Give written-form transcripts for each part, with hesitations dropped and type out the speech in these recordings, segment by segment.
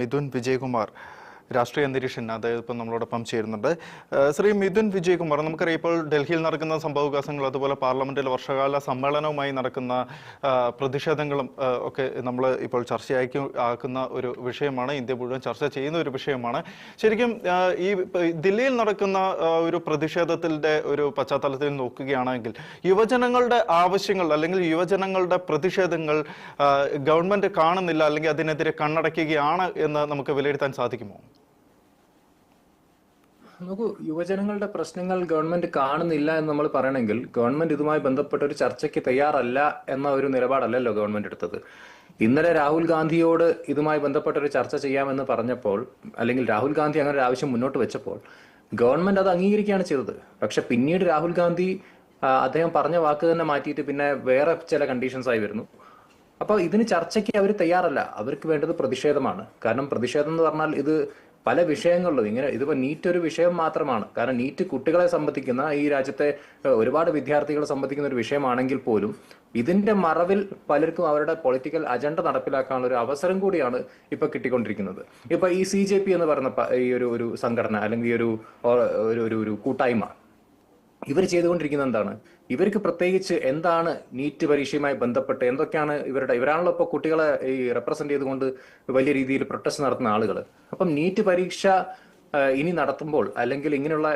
മിഥുൻ വിജയകുമാർ രാഷ്ട്രീയ നിരീക്ഷൻ അദ്ദേഹം ഇപ്പം നമ്മളോടൊപ്പം ചേരുന്നുണ്ട്. ശ്രീ മിഥുൻ വിജയകുമാർ, നമുക്കറിയാം ഇപ്പോൾ ഡൽഹിയിൽ നടക്കുന്ന സംഭവവികാസങ്ങൾ, അതുപോലെ പാർലമെന്റിൽ വർഷകാല സമ്മേളനവുമായി നടക്കുന്ന പ്രതിഷേധങ്ങളും ഒക്കെ നമ്മൾ ഇപ്പോൾ ആക്കുന്ന ഒരു വിഷയമാണ്. ഇന്ത്യ മുഴുവൻ ചർച്ച ചെയ്യുന്ന ഒരു വിഷയമാണ്. ശരിക്കും ഈ ദില്ലിയിൽ നടക്കുന്ന ഒരു പ്രതിഷേധത്തിന്റെ ഒരു പശ്ചാത്തലത്തിൽ നോക്കുകയാണെങ്കിൽ യുവജനങ്ങളുടെ ആവശ്യങ്ങൾ അല്ലെങ്കിൽ യുവജനങ്ങളുടെ പ്രതിഷേധങ്ങൾ ഗവൺമെന്റ് കാണുന്നില്ല, അല്ലെങ്കിൽ അതിനെതിരെ കണ്ണടയ്ക്കുകയാണ് എന്ന് നമുക്ക് വിലയിരുത്താൻ സാധിക്കുമോ? നോക്കൂ, യുവജനങ്ങളുടെ പ്രശ്നങ്ങൾ ഗവൺമെന്റ് കാണുന്നില്ല എന്ന് നമ്മൾ പറയണമെങ്കിൽ ഗവൺമെന്റ് ഇതുമായി ബന്ധപ്പെട്ട ഒരു ചർച്ചയ്ക്ക് തയ്യാറല്ല എന്ന ഒരു നിലപാടല്ലല്ലോ ഗവൺമെന്റ് എടുത്തത്. ഇന്നലെ രാഹുൽ ഗാന്ധിയോട് ഇതുമായി ബന്ധപ്പെട്ട ഒരു ചർച്ച ചെയ്യാമെന്ന് പറഞ്ഞപ്പോൾ, അല്ലെങ്കിൽ രാഹുൽ ഗാന്ധി അങ്ങനെ ഒരു ആവശ്യം മുന്നോട്ട് വെച്ചപ്പോൾ ഗവൺമെന്റ് അത് അംഗീകരിക്കുകയാണ് ചെയ്തത്. പക്ഷെ പിന്നീട് രാഹുൽ ഗാന്ധി അദ്ദേഹം പറഞ്ഞ വാക്ക് തന്നെ മാറ്റിയിട്ട് പിന്നെ വേറെ ചില കണ്ടീഷൻസ് ആയി വരുന്നു. അപ്പോൾ ഇതിന് ചർച്ചയ്ക്ക് അവർ തയ്യാറല്ല. അവർക്ക് വേണ്ടത് പ്രതിഷേധമാണ്. കാരണം പ്രതിഷേധം എന്ന് പറഞ്ഞാൽ ഇത് പല വിഷയങ്ങളിലും ഇതിപ്പോ നീറ്റ് ഒരു വിഷയം മാത്രമാണ്. കാരണം നീറ്റ് കുട്ടികളെ സംബന്ധിക്കുന്ന, ഈ രാജ്യത്തെ ഒരുപാട് വിദ്യാർത്ഥികളെ സംബന്ധിക്കുന്ന ഒരു വിഷയമാണെങ്കിൽ പോലും ഇതിന്റെ മറവിൽ പലർക്കും അവരുടെ പൊളിറ്റിക്കൽ അജണ്ട നടപ്പിലാക്കാനുള്ള ഒരു അവസരം കൂടിയാണ് ഇപ്പൊ കിട്ടിക്കൊണ്ടിരിക്കുന്നത്. ഇപ്പൊ ഈ CJP എന്ന് പറയുന്ന ഈ ഒരു സംഘടന, അല്ലെങ്കിൽ ഈ ഒരു കൂട്ടായ്മ, ഇവർ ചെയ്തുകൊണ്ടിരിക്കുന്നത് എന്താണ്? ഇവർക്ക് പ്രത്യേകിച്ച് എന്താണ് നീറ്റ് പരീക്ഷയുമായി ബന്ധപ്പെട്ട് എന്തൊക്കെയാണ് ഇവരാണല്ലോ ഇപ്പോൾ കുട്ടികളെ ഈ റെപ്രസെന്റ് ചെയ്തുകൊണ്ട് വലിയ രീതിയിൽ പ്രൊട്ടസ്റ്റ് നടത്തുന്ന ആളുകൾ. അപ്പം നീറ്റ് പരീക്ഷ ഇനി നടത്തുമ്പോൾ, അല്ലെങ്കിൽ ഇങ്ങനെയുള്ള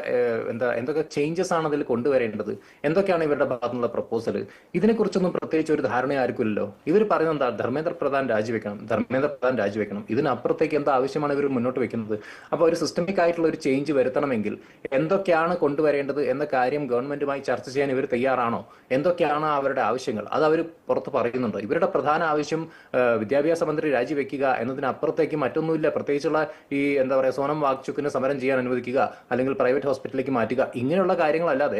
എന്തൊക്കെ ചേഞ്ചസ് ആണ് അതിൽ കൊണ്ടുവരേണ്ടത്, എന്തൊക്കെയാണ് ഇവരുടെ ഭാഗത്തുനിന്നുള്ള പ്രപ്പോസൽ, ഇതിനെക്കുറിച്ചൊന്നും പ്രത്യേകിച്ച് ഒരു ധാരണ ആർക്കില്ലല്ലോ. ഇവർ പറയുന്നത് എന്താ? ധർമ്മേന്ദ്ര പ്രധാൻ രാജിവെക്കണം. ഇതിനപ്പുറത്തേക്ക് എന്താ ആവശ്യമാണ് ഇവർ മുന്നോട്ട് വെക്കുന്നത്? അപ്പോൾ ഒരു സിസ്റ്റമിക് ആയിട്ടുള്ള ഒരു ചേഞ്ച് വരുത്തണമെങ്കിൽ എന്തൊക്കെയാണ് കൊണ്ടുവരേണ്ടത് എന്ന കാര്യം ഗവൺമെന്റുമായി ചർച്ച ചെയ്യാൻ ഇവർ തയ്യാറാണോ? എന്തൊക്കെയാണ് അവരുടെ ആവശ്യങ്ങൾ? അത് അവർ പുറത്ത് പറയുന്നുണ്ടോ? ഇവരുടെ പ്രധാന ആവശ്യം വിദ്യാഭ്യാസ മന്ത്രി രാജിവെക്കുക എന്നതിനപ്പുറത്തേക്ക് മറ്റൊന്നുമില്ല. പ്രത്യേകിച്ചുള്ള ഈ എന്താ പറയുക, സോനം വാങ്ചുക്കിന് സമരം ചെയ്യാൻ അനുവദിക്കുക, അല്ലെങ്കിൽ പ്രൈവറ്റ് ഹോസ്പിറ്റലിലേക്ക് മാറ്റുക, ഇങ്ങനെയുള്ള കാര്യങ്ങളല്ലാതെ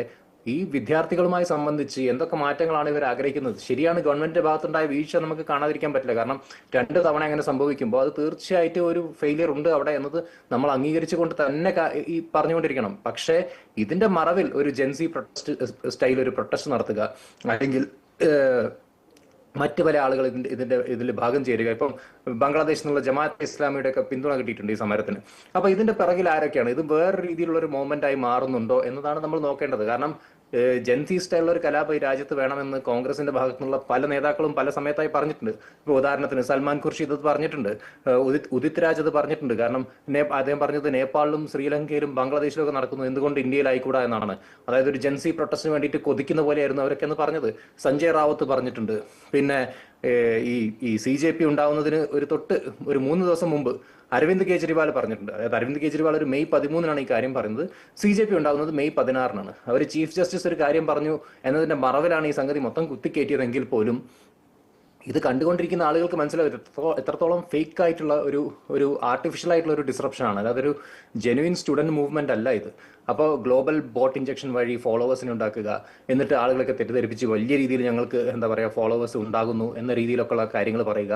ഈ വിദ്യാർത്ഥികളുമായി സംബന്ധിച്ച് എന്തൊക്കെ മാറ്റങ്ങളാണ് ഇവർ ആഗ്രഹിക്കുന്നത്? ശരിയാണ്, ഗവൺമെന്റിന്റെ ഭാഗത്തുണ്ടായ വീഴ്ച നമുക്ക് കാണാതിരിക്കാൻ പറ്റില്ല. കാരണം 2 തവണ അങ്ങനെ സംഭവിക്കുമ്പോൾ അത് തീർച്ചയായിട്ടും ഒരു ഫെയിലിയർ ഉണ്ട് അവിടെ എന്നത് നമ്മൾ അംഗീകരിച്ചുകൊണ്ട് തന്നെ ഈ പറഞ്ഞുകൊണ്ടിരിക്കണം. പക്ഷേ ഇതിന്റെ മറവിൽ ഒരു ജെൻസി പ്രൊട്ടസ്റ്റ് സ്റ്റൈൽ ഒരു പ്രൊട്ടസ്റ്റ് നടത്തുക, അല്ലെങ്കിൽ മറ്റു പല ആളുകൾ ഇതിൽ ഭാഗം ചേരുക. ഇപ്പം ബംഗ്ലാദേശിൽ നിന്നുള്ള ജമാഅത്തെ ഇസ്ലാമിയുടെ ഒക്കെ പിന്തുണ കിട്ടിയിട്ടുണ്ട് ഈ സമരത്തിന്. അപ്പൊ ഇതിന്റെ പിറകിൽ ആരൊക്കെയാണ്? ഇത് വേറെ രീതിയിലുള്ള ഒരു മൂവ്മെന്റ് ആയി മാറുന്നുണ്ടോ എന്നതാണ് നമ്മൾ നോക്കേണ്ടത്. കാരണം ജൻസി സ്റ്റൈലുള്ള ഒരു കലാപം ഈ രാജ്യത്ത് വേണമെന്ന് കോൺഗ്രസിന്റെ ഭാഗത്തു നിന്നുള്ള പല നേതാക്കളും പല സമയത്തായി പറഞ്ഞിട്ടുണ്ട്. ഇപ്പൊ ഉദാഹരണത്തിന് സൽമാൻ ഖുർഷിദ് അത് പറഞ്ഞിട്ടുണ്ട്, ഉദിത് രാജ് അത് പറഞ്ഞിട്ടുണ്ട്. കാരണം അദ്ദേഹം പറഞ്ഞത് നേപ്പാളിലും ശ്രീലങ്കയിലും ബംഗ്ലാദേശിലും ഒക്കെ നടക്കുന്നു, എന്തുകൊണ്ട് ഇന്ത്യയിലായിക്കൂടാ എന്നാണ്. അതായത് ഒരു ജൻസി പ്രൊട്ടസ്റ്റിന് വേണ്ടിയിട്ട് കൊതിക്കുന്ന പോലെയായിരുന്നു അവരൊക്കെ എന്ന് പറഞ്ഞത് സഞ്ജയ് റാവത്ത് പറഞ്ഞിട്ടുണ്ട്. പിന്നെ ഈ CJP ഉണ്ടാവുന്നതിന് ഒരു 3 ദിവസം മുമ്പ് അരവിന്ദ് കെജ്രിവാൾ പറഞ്ഞിട്ടുണ്ട്. അതായത് അരവിന്ദ് കെജ്രിവാൾ ഒരു മെയ് 13 ഈ കാര്യം പറയുന്നത്. CJP ഉണ്ടാകുന്നത് മെയ് 16 അവർ ചീഫ് ജസ്റ്റിസ് ഒരു കാര്യം പറഞ്ഞു എന്നതിന്റെ മറവിലാണ് ഈ സംഗതി മൊത്തം കുത്തിക്കയറ്റിയതെങ്കിൽ പോലും ഇത് കണ്ടുകൊണ്ടിരിക്കുന്ന ആളുകൾക്ക് മനസ്സിലാവും എത്രത്തോളം ഫേക്ക് ആയിട്ടുള്ള ഒരു ആർട്ടിഫിഷ്യൽ ആയിട്ടുള്ള ഒരു ഡിസ്റപ്ഷൻ ആണ്. അതായത് ഒരു ജെനുവിൻ സ്റ്റുഡന്റ് മൂവ്മെന്റ് അല്ല ഇത്. അപ്പോൾ ഗ്ലോബൽ ബോട്ട് ഇഞ്ചക്ഷൻ വഴി ഫോളോവേഴ്സിനെ ഉണ്ടാക്കുക, എന്നിട്ട് ആളുകളൊക്കെ തെറ്റിദ്ധരിപ്പിച്ച് വലിയ രീതിയിൽ ഞങ്ങൾക്ക് എന്താ പറയുക ഫോളോവേഴ്സ് ഉണ്ടാകുന്നു എന്ന രീതിയിലൊക്കെയുള്ള കാര്യങ്ങൾ പറയുക.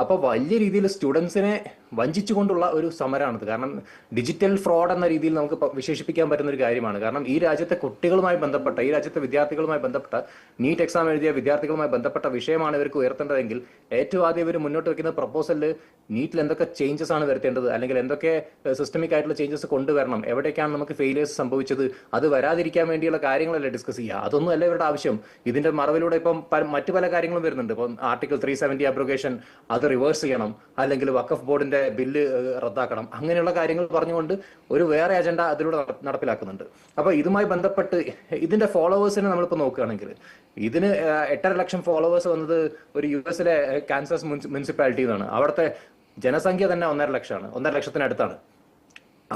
അപ്പോൾ വലിയ രീതിയിൽ സ്റ്റുഡൻസിനെ വഞ്ചിച്ചുകൊണ്ടുള്ള ഒരു സമരമാണിത്. കാരണം ഡിജിറ്റൽ ഫ്രോഡ് എന്ന രീതിയിൽ നമുക്ക് വിശേഷിപ്പിക്കാൻ പറ്റുന്ന ഒരു കാര്യമാണ്. കാരണം ഈ രാജ്യത്തെ കുട്ടികളുമായി ബന്ധപ്പെട്ട, ഈ രാജ്യത്തെ വിദ്യാർത്ഥികളുമായി ബന്ധപ്പെട്ട, നീറ്റ് എക്സാം എഴുതിയ വിദ്യാർത്ഥികളുമായി ബന്ധപ്പെട്ട വിഷയമാണ് ഇവർക്ക് ഉയർത്തേണ്ടതെങ്കിൽ ഏറ്റവും ആദ്യം ഇവർ മുന്നോട്ട് വെക്കുന്ന പ്രപ്പോസലിൽ നീറ്റിൽ എന്തൊക്കെ ചേഞ്ചസ് ആണ് വരുത്തേണ്ടത്, അല്ലെങ്കിൽ എന്തൊക്കെ സിസ്റ്റമിക് ആയിട്ടുള്ള ചേഞ്ചസ് കൊണ്ടുവരണം, എവിടേക്കാണ് നമുക്ക് ഫെയിലിയേഴ്സ് സംഭവിച്ചത്, അത് വരാതിരിക്കാൻ വേണ്ടിയുള്ള കാര്യങ്ങളല്ലേ ഡിസ്കസ് ചെയ്യുക. അതൊന്നും അല്ല ഇവരുടെ ആവശ്യം. ഇതിന്റെ മറവിലൂടെ ഇപ്പം മറ്റു പല കാര്യങ്ങളും വരുന്നുണ്ട്. ഇപ്പം ആർട്ടിക്കിൾ 370 അബ്രോഗേഷൻ അത് റിവേഴ്സ് ചെയ്യണം, അല്ലെങ്കിൽ വഖഫ് ബോർഡിന്റെ ബില്ല് റദ്ദാക്കണം, അങ്ങനെയുള്ള കാര്യങ്ങൾ പറഞ്ഞുകൊണ്ട് ഒരു വേറെ അജണ്ട അതിലൂടെ നടപ്പിലാക്കുന്നുണ്ട്. അപ്പൊ ഇതുമായി ബന്ധപ്പെട്ട് ഇതിന്റെ ഫോളോവേഴ്സിനെ നമ്മളിപ്പോൾ നോക്കുകയാണെങ്കിൽ ഇതിന് 8.5 ലക്ഷം ഫോളോവേഴ്സ് വന്നത് ഒരു US കാൻസസ് മുനിസിപ്പാലിറ്റി എന്നാണ്. അവിടുത്തെ ജനസംഖ്യ തന്നെ 1.5 ലക്ഷമാണ്, 1.5 ലക്ഷത്തിനടുത്താണ്.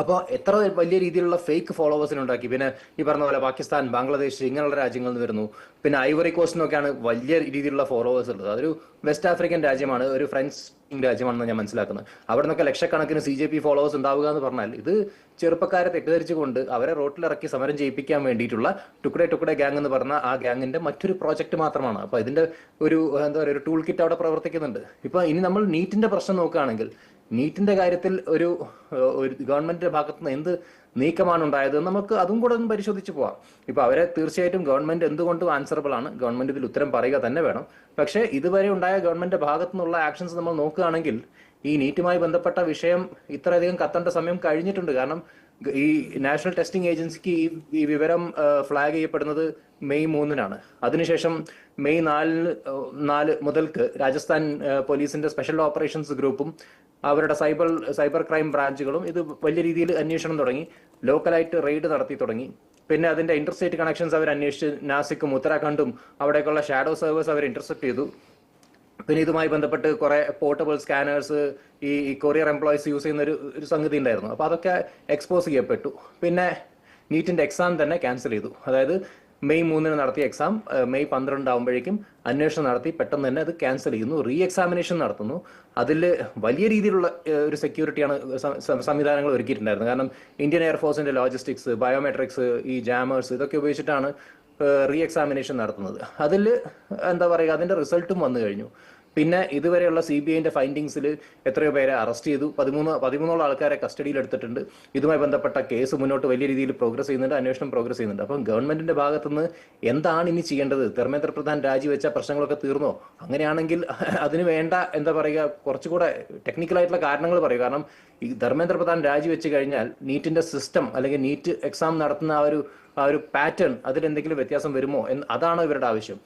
അപ്പോൾ എത്ര വലിയ രീതിയിലുള്ള ഫേക്ക് ഫോളോവേഴ്സിനെ ഉണ്ടാക്കി. പിന്നെ ഈ പറഞ്ഞ പോലെ പാകിസ്ഥാൻ, ബംഗ്ലാദേശ് ഇങ്ങനെയുള്ള രാജ്യങ്ങളിൽ നിന്ന് വരുന്നു. പിന്നെ ഐവറി കോസ്റ്റിനൊക്കെയാണ് വലിയ രീതിയിലുള്ള ഫോളോവേഴ്സ് ഉള്ളത്. അതൊരു വെസ്റ്റ് ആഫ്രിക്കൻ രാജ്യമാണ്, ഒരു ഫ്രഞ്ച് രാജ്യമാണെന്ന് ഞാൻ മനസ്സിലാക്കുന്നത്. അവിടെ നിന്നൊക്കെ ലക്ഷക്കണക്കിന് CJP ഫോളോവേഴ്സ് ഉണ്ടാവുക എന്ന് പറഞ്ഞാൽ ഇത് ചെറുപ്പക്കാരെ തെറ്റിദ്ധരിച്ചുകൊണ്ട് അവരെ റോട്ടിലിറക്കി സമരം ചെയ്യിപ്പിക്കാൻ വേണ്ടിയിട്ടുള്ള ടുക്കഡെ ഗ്യാങ് എന്ന് പറഞ്ഞ ആ ഗ്യാങ്ങിന്റെ മറ്റൊരു പ്രോജക്റ്റ് മാത്രമാണ്. അപ്പൊ ഇതിന്റെ ഒരു എന്താ പറയുക ഒരു ടൂൾ കിറ്റ് അവിടെ പ്രവർത്തിക്കുന്നുണ്ട്. ഇപ്പൊ ഇനി നമ്മൾ നീറ്റിന്റെ പ്രശ്നം നോക്കുകയാണെങ്കിൽ നീറ്റിന്റെ കാര്യത്തിൽ ഒരു ഗവൺമെന്റിന്റെ ഭാഗത്തുനിന്ന് എന്ത് നീക്കമാണ് ഉണ്ടായത് നമുക്ക് അതും കൂടെ ഒന്ന് പരിശോധിച്ച് പോവാം. ഇപ്പൊ അവരെ തീർച്ചയായിട്ടും ഗവൺമെന്റ് എന്തുകൊണ്ടും ആൻസറബിൾ ആണ്, ഗവൺമെന്റ് ഇതിൽ ഉത്തരം പറയുക തന്നെ വേണം. പക്ഷേ ഇതുവരെ ഉണ്ടായ ഗവൺമെന്റിന്റെ ഭാഗത്തു നിന്നുള്ള ആക്ഷൻസ് നമ്മൾ നോക്കുകയാണെങ്കിൽ ഈ നീറ്റുമായി ബന്ധപ്പെട്ട വിഷയം ഇത്രയധികം കത്തേണ്ട സമയം കഴിഞ്ഞിട്ടുണ്ട്. കാരണം ഈ നാഷണൽ ടെസ്റ്റിംഗ് ഏജൻസിക്ക് ഈ വിവരം ഫ്ലാഗ് ചെയ്യപ്പെടുന്നത് മെയ് 3-നാണ്. അതിനുശേഷം മെയ് 4 മുതൽക്ക് രാജസ്ഥാൻ പോലീസിന്റെ സ്പെഷ്യൽ ഓപ്പറേഷൻസ് ഗ്രൂപ്പും അവരുടെ സൈബർ ക്രൈം ബ്രാഞ്ചുകളും ഇത് വലിയ രീതിയിൽ അന്വേഷണം തുടങ്ങി. ലോക്കലായിട്ട് റെയ്ഡ് നടത്തി തുടങ്ങി. പിന്നെ അതിന്റെ ഇന്റർസ്റ്റേറ്റ് കണക്ഷൻസ് അവർ അന്വേഷിച്ച് നാസിക്കും ഉത്തരാഖണ്ഡും അവിടേക്കുള്ള ഷാഡോ സെർവേഴ്സ് അവർ ഇന്റർസെപ്റ്റ് ചെയ്തു. പിന്നെ ഇതുമായി ബന്ധപ്പെട്ട് കുറെ പോർട്ടബിൾ സ്കാനേഴ്സ് ഈ കൊറിയർ എംപ്ലോയീസ് യൂസ് ചെയ്യുന്ന ഒരു സംഗതി ഉണ്ടായിരുന്നു. അപ്പൊ അതൊക്കെ എക്സ്പോസ് ചെയ്യപ്പെട്ടു. പിന്നെ നീറ്റിന്റെ എക്സാം തന്നെ ക്യാൻസൽ ചെയ്തു. അതായത് മെയ് 3-ന് നടത്തിയ എക്സാം മെയ് 12 ആകുമ്പോഴേക്കും അന്വേഷണം നടത്തി പെട്ടെന്ന് തന്നെ അത് ക്യാൻസൽ ചെയ്യുന്നു. റീ എക്സാമിനേഷൻ നടത്തുന്നു. അതിൽ വലിയ രീതിയിലുള്ള ഒരു സെക്യൂരിറ്റിയാണ് സംവിധാനങ്ങൾ ഒരുക്കിയിട്ടുണ്ടായിരുന്നത്. കാരണം ഇന്ത്യൻ എയർഫോഴ്സിന്റെ ലോജിസ്റ്റിക്സ്, ബയോമെട്രിക്സ്, ഈ ജാമേഴ്സ് ഇതൊക്കെ ഉപയോഗിച്ചിട്ടാണ് റീ എക്സാമിനേഷൻ നടത്തുന്നത്. അതിൽ എന്താ പറയുക, അതിന്റെ റിസൾട്ടും വന്നു കഴിഞ്ഞു. പിന്നെ ഇതുവരെയുള്ള CBIന്റെ ഫൈൻഡിങ്സിൽ എത്രയോ പേരെ അറസ്റ്റ് ചെയ്തു. 13 ആൾക്കാരെ കസ്റ്റഡിയിൽ എടുത്തിട്ടുണ്ട്. ഇതുമായി ബന്ധപ്പെട്ട കേസ് മുന്നോട്ട് വലിയ രീതിയിൽ പ്രോഗ്രസ് ചെയ്യുന്നുണ്ട്, അന്വേഷണം പ്രോഗ്രസ് ചെയ്യുന്നുണ്ട്. അപ്പം ഗവൺമെന്റിന്റെ ഭാഗത്തുനിന്ന് എന്താണ് ഇനി ചെയ്യേണ്ടത്? ധർമ്മേന്ദ്ര പ്രധാൻ രാജിവെച്ച പ്രശ്നങ്ങളൊക്കെ തീർന്നോ? അങ്ങനെയാണെങ്കിൽ അതിന് വേണ്ട എന്താ പറയുക, കുറച്ചുകൂടെ ടെക്നിക്കലായിട്ടുള്ള കാരണങ്ങൾ പറയും. കാരണം ഈ ധർമ്മേന്ദ്ര പ്രധാൻ രാജിവെച്ച് കഴിഞ്ഞാൽ നീറ്റിന്റെ സിസ്റ്റം അല്ലെങ്കിൽ നീറ്റ് എക്സാം നടത്തുന്ന ആ ഒരു പാറ്റേൺ അതിലെന്തെങ്കിലും വ്യത്യാസം വരുമോ അതാണ് ഇവരുടെ ആവശ്യം.